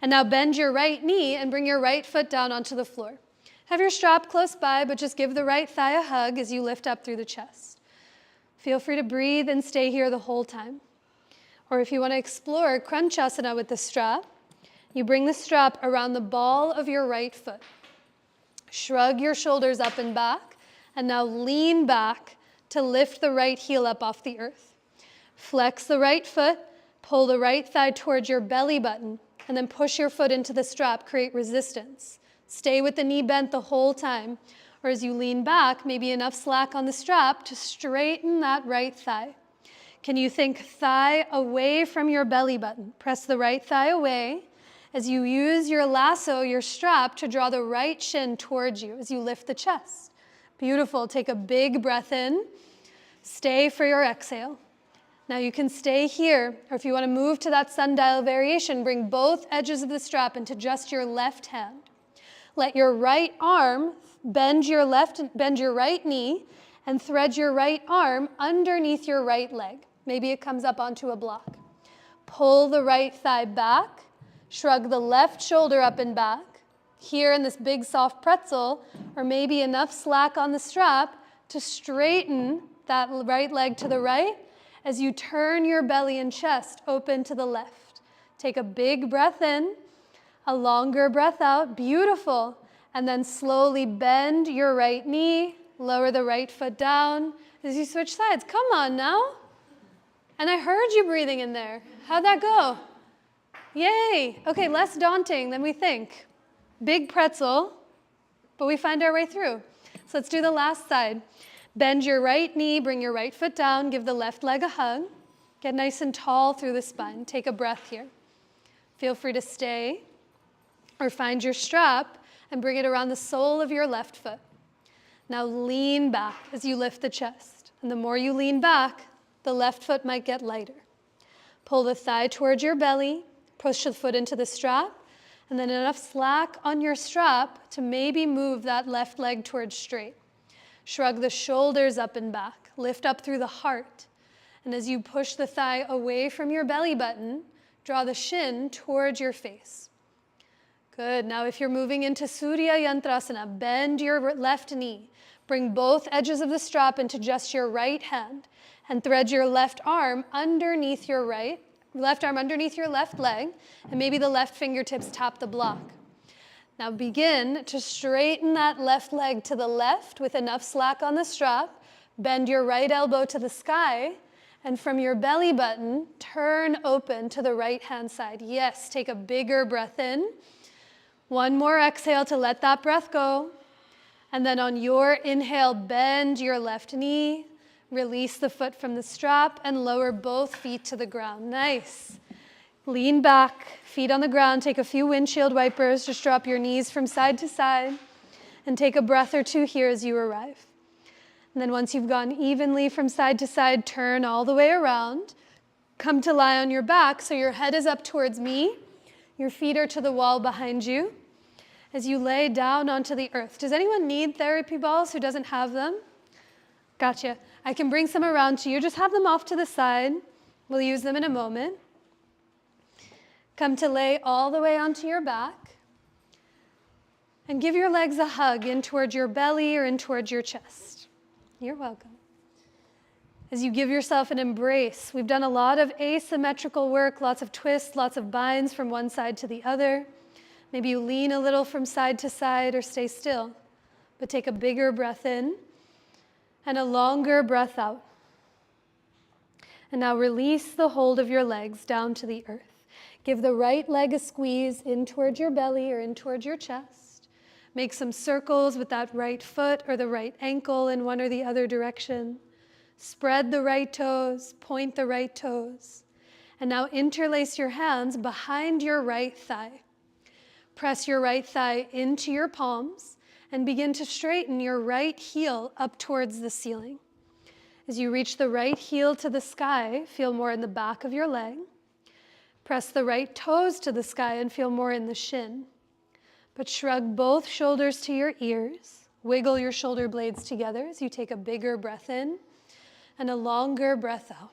And now bend your right knee and bring your right foot down onto the floor. Have your strap close by, but just give the right thigh a hug as you lift up through the chest. Feel free to breathe and stay here the whole time. Or if you want to explore Crunchasana with the strap, you bring the strap around the ball of your right foot. Shrug your shoulders up and back, and now lean back to lift the right heel up off the earth. Flex the right foot, pull the right thigh towards your belly button, and then push your foot into the strap, create resistance. Stay with the knee bent the whole time, or as you lean back, maybe enough slack on the strap to straighten that right thigh. Can you think thigh away from your belly button? Press the right thigh away as you use your lasso, your strap, to draw the right shin towards you as you lift the chest. Beautiful. Take a big breath in. Stay for your exhale. Now you can stay here, or if you want to move to that sundial variation, bring both edges of the strap into just your left hand. Let your right arm bend your right knee and thread your right arm underneath your right leg. Maybe it comes up onto a block. Pull the right thigh back, shrug the left shoulder up and back. Here in this big soft pretzel, or maybe enough slack on the strap to straighten that right leg to the right as you turn your belly and chest open to the left. Take a big breath in, a longer breath out, beautiful. And then slowly bend your right knee, lower the right foot down as you switch sides. Come on now. And I heard you breathing in there. How'd that go? Yay. Okay, less daunting than we think. Big pretzel, but we find our way through. So let's do the last side. Bend your right knee, bring your right foot down, give the left leg a hug. Get nice and tall through the spine. Take a breath here. Feel free to stay or find your strap and bring it around the sole of your left foot. Now lean back as you lift the chest. And the more you lean back, the left foot might get lighter. Pull the thigh towards your belly, push the foot into the strap, and then enough slack on your strap to maybe move that left leg towards straight. Shrug the shoulders up and back, lift up through the heart. And as you push the thigh away from your belly button, draw the shin towards your face. Good. Now if you're moving into Surya Yantrasana, bend your left knee. Bring both edges of the strap into just your right hand and thread your left arm underneath your left leg, and maybe the left fingertips tap the block. Now begin to straighten that left leg to the left with enough slack on the strap. Bend your right elbow to the sky, and from your belly button, turn open to the right hand side. Yes, take a bigger breath in. One more exhale to let that breath go. And then on your inhale, bend your left knee, release the foot from the strap, and lower both feet to the ground. Nice. Lean back, feet on the ground. Take a few windshield wipers. Just drop your knees from side to side. And take a breath or two here as you arrive. And then once you've gone evenly from side to side, turn all the way around. Come to lie on your back so your head is up towards me. Your feet are to the wall behind you. As you lay down onto the earth. Does anyone need therapy balls who doesn't have them? Gotcha. I can bring some around to you. Just have them off to the side. We'll use them in a moment. Come to lay all the way onto your back. And give your legs a hug in towards your belly or in towards your chest. You're welcome. As you give yourself an embrace, we've done a lot of asymmetrical work, lots of twists, lots of binds from one side to the other. Maybe you lean a little from side to side or stay still, but take a bigger breath in and a longer breath out. And now release the hold of your legs down to the earth. Give the right leg a squeeze in towards your belly or in towards your chest. Make some circles with that right foot or the right ankle in one or the other direction. Spread the right toes, point the right toes. And now interlace your hands behind your right thigh. Press your right thigh into your palms and begin to straighten your right heel up towards the ceiling. As you reach the right heel to the sky, feel more in the back of your leg. Press the right toes to the sky and feel more in the shin. But shrug both shoulders to your ears. Wiggle your shoulder blades together as you take a bigger breath in and a longer breath out.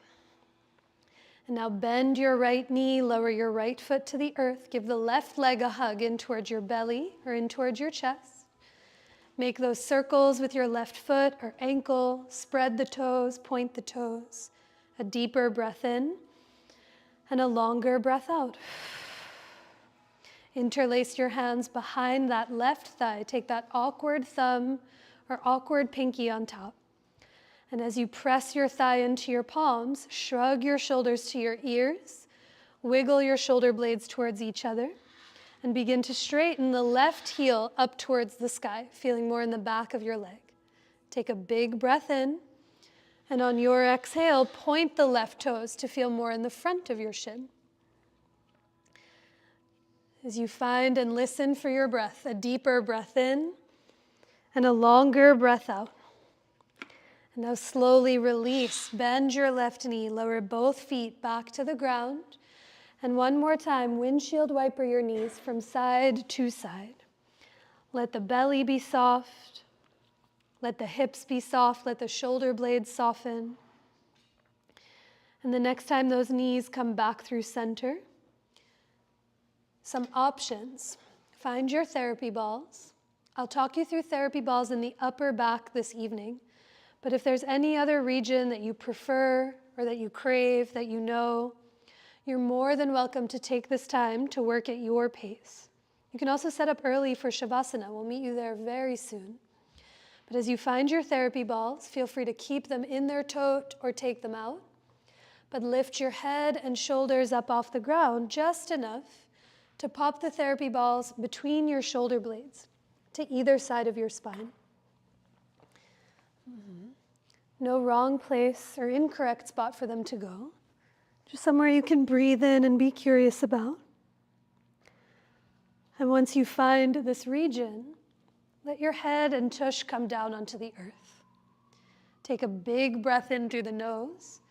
And now bend your right knee, lower your right foot to the earth. Give the left leg a hug in towards your belly or in towards your chest. Make those circles with your left foot or ankle. Spread the toes, point the toes. A deeper breath in and a longer breath out. Interlace your hands behind that left thigh. Take that awkward thumb or awkward pinky on top. And as you press your thigh into your palms, shrug your shoulders to your ears, wiggle your shoulder blades towards each other, and begin to straighten the left heel up towards the sky, feeling more in the back of your leg. Take a big breath in, and on your exhale, point the left toes to feel more in the front of your shin. As you find and listen for your breath, a deeper breath in and a longer breath out. And now slowly release, bend your left knee, lower both feet back to the ground. And one more time, windshield wiper your knees from side to side. Let the belly be soft. Let the hips be soft. Let the shoulder blades soften. And the next time those knees come back through center, some options. Find your therapy balls. I'll talk you through therapy balls in the upper back this evening. But if there's any other region that you prefer or that you crave, that you know, you're more than welcome to take this time to work at your pace. You can also set up early for Shavasana. We'll meet you there very soon. But as you find your therapy balls, feel free to keep them in their tote or take them out. But lift your head and shoulders up off the ground just enough to pop the therapy balls between your shoulder blades to either side of your spine. No wrong place or incorrect spot for them to go. Just somewhere you can breathe in and be curious about. And once you find this region, let your head and tush come down onto the earth. Take a big breath in through the nose,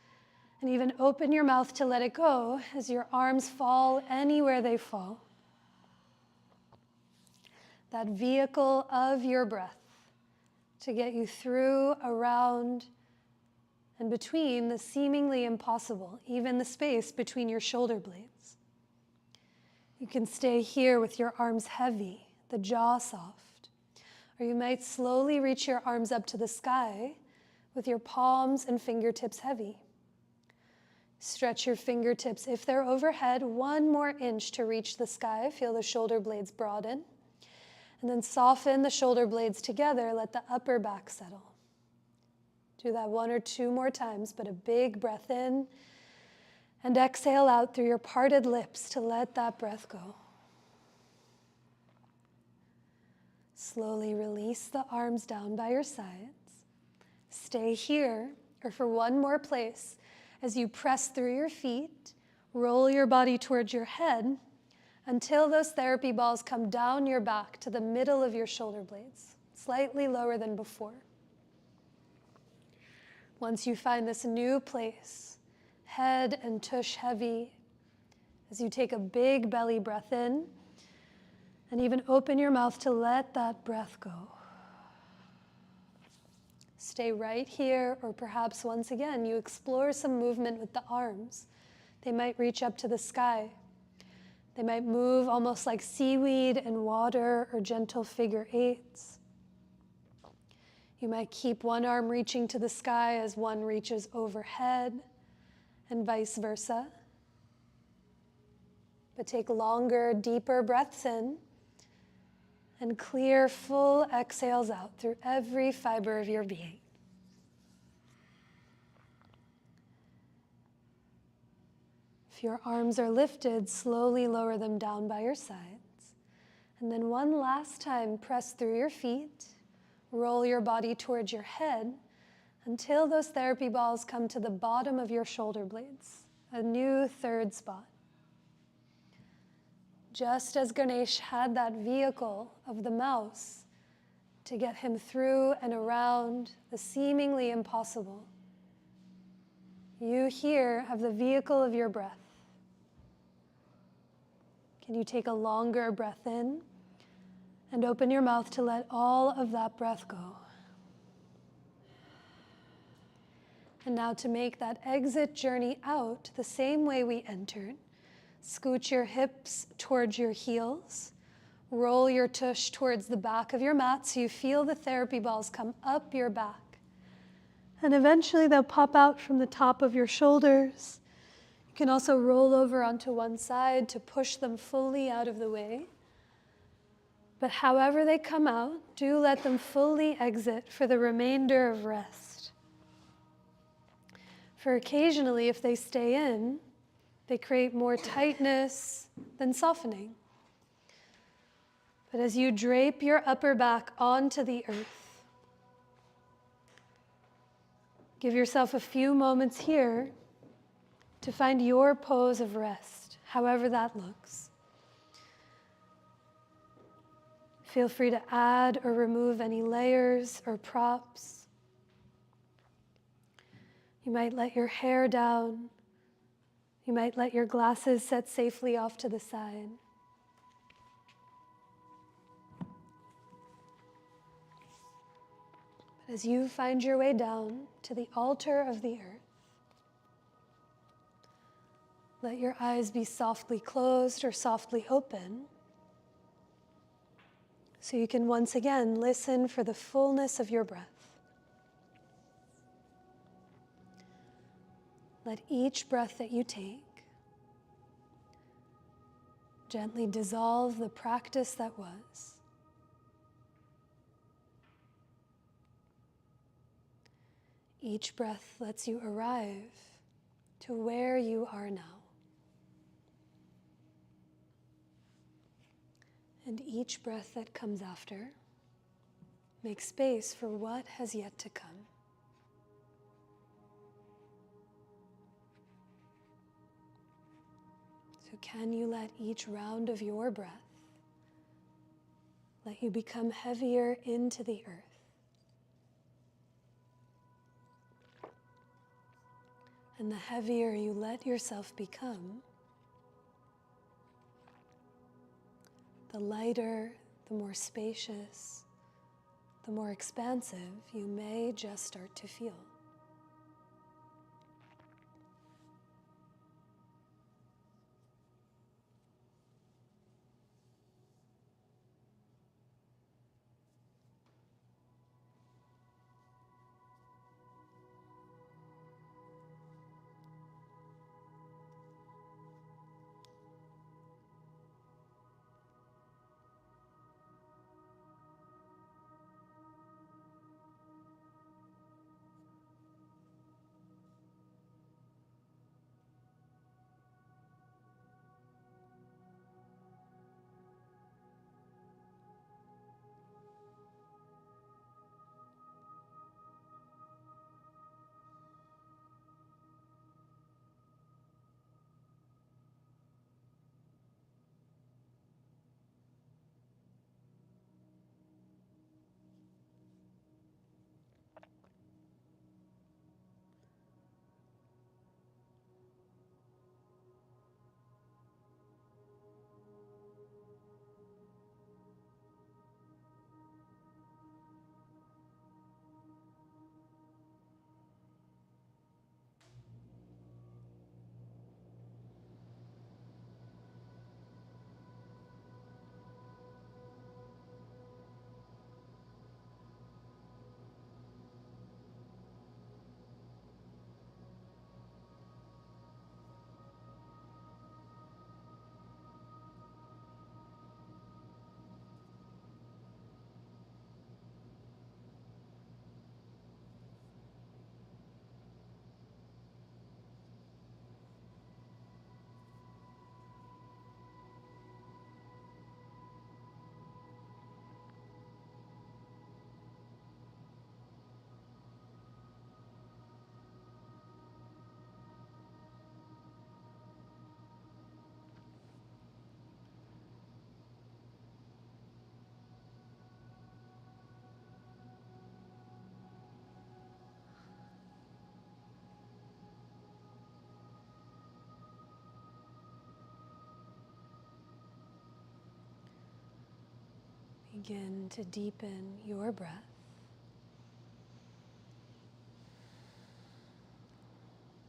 and even open your mouth to let it go as your arms fall anywhere they fall. That vehicle of your breath to get you through, around, and between the seemingly impossible, even the space between your shoulder blades. You can stay here with your arms heavy, the jaw soft, or you might slowly reach your arms up to the sky with your palms and fingertips heavy. Stretch your fingertips, if they're overhead, 1 more inch to reach the sky. Feel the shoulder blades broaden. And then soften the shoulder blades together. Let the upper back settle. Do that 1 or 2 more times, but a big breath in. And exhale out through your parted lips to let that breath go. Slowly release the arms down by your sides. Stay here, or for 1 more place, as you press through your feet, roll your body towards your head until those therapy balls come down your back to the middle of your shoulder blades, slightly lower than before. Once you find this new place, head and tush heavy, as you take a big belly breath in, and even open your mouth to let that breath go. Stay right here, or perhaps once again, you explore some movement with the arms. They might reach up to the sky. They might move almost like seaweed in water or gentle figure eights. You might keep one arm reaching to the sky as one reaches overhead, and vice versa. But take longer, deeper breaths in, and clear, full exhales out through every fiber of your being. If your arms are lifted, slowly lower them down by your sides. And then one last time, press through your feet, roll your body towards your head until those therapy balls come to the bottom of your shoulder blades, a new 3rd spot. Just as Ganesh had that vehicle of the mouse to get him through and around the seemingly impossible, you here have the vehicle of your breath. Can you take a longer breath in and open your mouth to let all of that breath go? And now to make that exit journey out the same way we entered, scoot your hips towards your heels, roll your tush towards the back of your mat so you feel the therapy balls come up your back. And eventually they'll pop out from the top of your shoulders. You can also roll over onto one side to push them fully out of the way. But however they come out, do let them fully exit for the remainder of rest. For occasionally, if they stay in, they create more tightness than softening. But as you drape your upper back onto the earth, give yourself a few moments here to find your pose of rest, however that looks. Feel free to add or remove any layers or props. You might let your hair down. You might let your glasses set safely off to the side. But as you find your way down to the altar of the earth, let your eyes be softly closed or softly open so you can once again listen for the fullness of your breath. Let each breath that you take gently dissolve the practice that was. Each breath lets you arrive to where you are now. And each breath that comes after makes space for what has yet to come. So can you let each round of your breath let you become heavier into the earth? And the heavier you let yourself become, the lighter, the more spacious, the more expansive you may just start to feel. Begin to deepen your breath.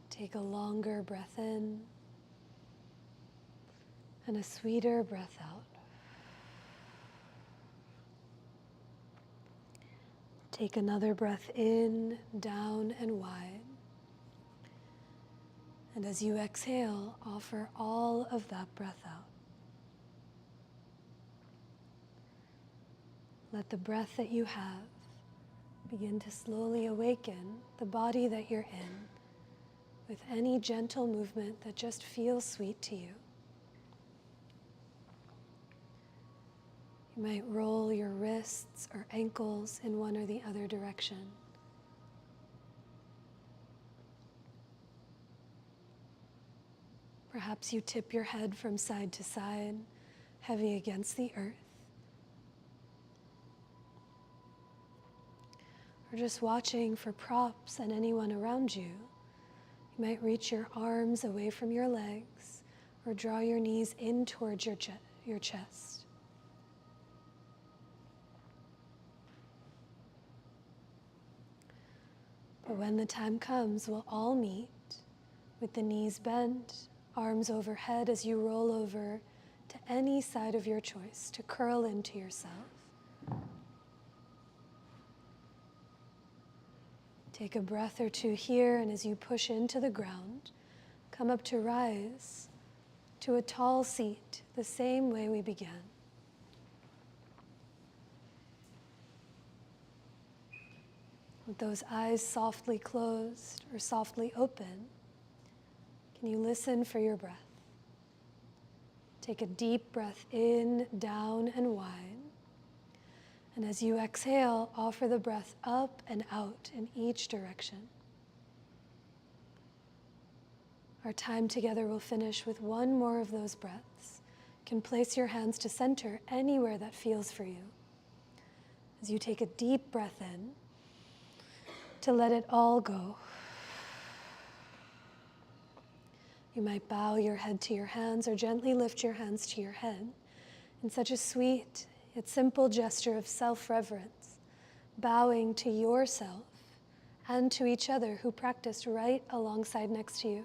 Take a longer breath in and a sweeter breath out. Take another breath in, down and wide. And as you exhale, offer all of that breath out. Let the breath that you have begin to slowly awaken the body that you're in with any gentle movement that just feels sweet to you. You might roll your wrists or ankles in one or the other direction. Perhaps you tip your head from side to side, heavy against the earth. Or just watching for props and anyone around you. You might reach your arms away from your legs or draw your knees in towards your chest. But when the time comes, we'll all meet with the knees bent, arms overhead as you roll over to any side of your choice, to curl into yourself. Take a breath or two here, and as you push into the ground, come up to rise to a tall seat, the same way we began. With those eyes softly closed or softly open, can you listen for your breath? Take a deep breath in, down, and wide. And as you exhale, offer the breath up and out in each direction. Our time together will finish with one more of those breaths. You can place your hands to center anywhere that feels for you. As you take a deep breath in, to let it all go. You might bow your head to your hands or gently lift your hands to your head in such a sweet yet simple gesture of self-reverence, bowing to yourself and to each other who practiced right alongside next to you.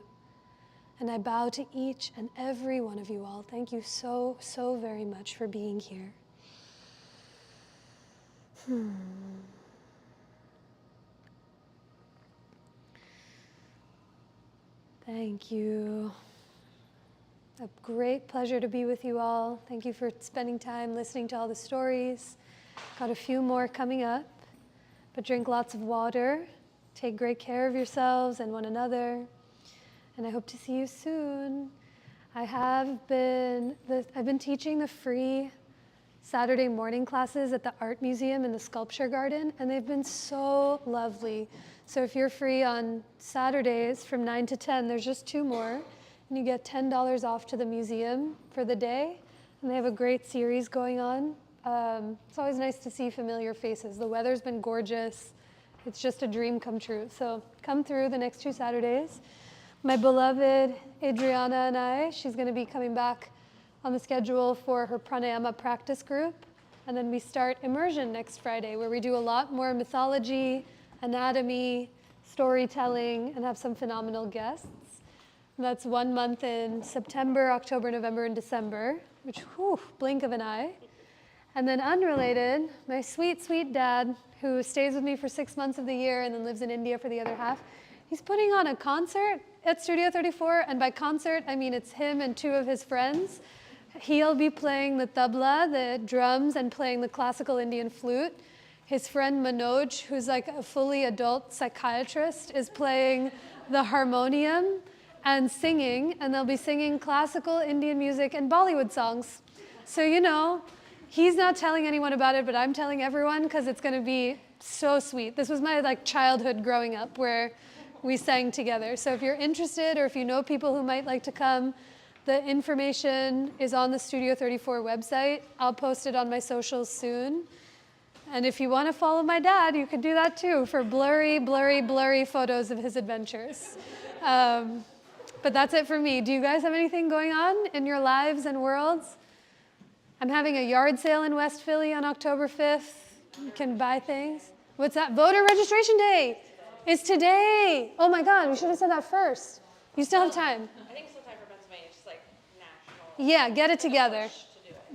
And I bow to each and every one of you all. Thank you so, so very much for being here. Thank you. A great pleasure to be with you all. Thank you for spending time listening to all the stories. Got a few more coming up, but drink lots of water. Take great care of yourselves and one another. And I hope to see you soon. I've been teaching the free Saturday morning classes at the Art Museum in the Sculpture Garden, and they've been so lovely. So if you're free on Saturdays from 9 to 10, there's just 2 more. And you get $10 off to the museum for the day. And they have a great series going on. It's always nice to see familiar faces. The weather's been gorgeous. It's just a dream come true. So come through the next 2 Saturdays. My beloved Adriana and I, she's going to be coming back on the schedule for her pranayama practice group. And then we start immersion next Friday, where we do a lot more mythology, anatomy, storytelling, and have some phenomenal guests. That's 1 month in September, October, November, and December, which, whew, blink of an eye. And then unrelated, my sweet, sweet dad, who stays with me for 6 months of the year and then lives in India for the other half, he's putting on a concert at Studio 34, and by concert, I mean it's him and 2 of his friends. He'll be playing the tabla, the drums, and playing the classical Indian flute. His friend Manoj, who's like a fully adult psychiatrist, is playing the harmonium and singing, and they'll be singing classical Indian music and Bollywood songs. So, you know, he's not telling anyone about it, but I'm telling everyone because it's going to be so sweet. This was my childhood growing up where we sang together. So if you're interested or if you know people who might like to come, the information is on the Studio 34 website. I'll post it on my socials soon. And if you want to follow my dad, you could do that too for blurry, blurry, blurry photos of his adventures. But that's it for me. Do you guys have anything going on in your lives and worlds? I'm having a yard sale in West Philly on October 5th. You can buy things. What's that? Voter registration day is today. Oh my God, we should have said that first. You still have time. I think it's still time for Pennsylvania. It's just like national. Yeah, get it together.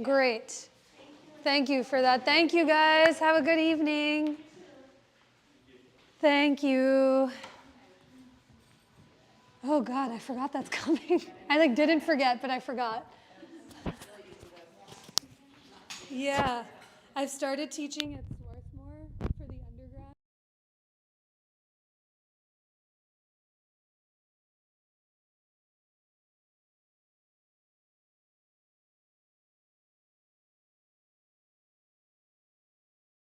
Great. Thank you for that. Thank you guys. Have a good evening. Thank you. Oh God, I forgot that's coming. I didn't forget, but I forgot. Yeah, I've started teaching at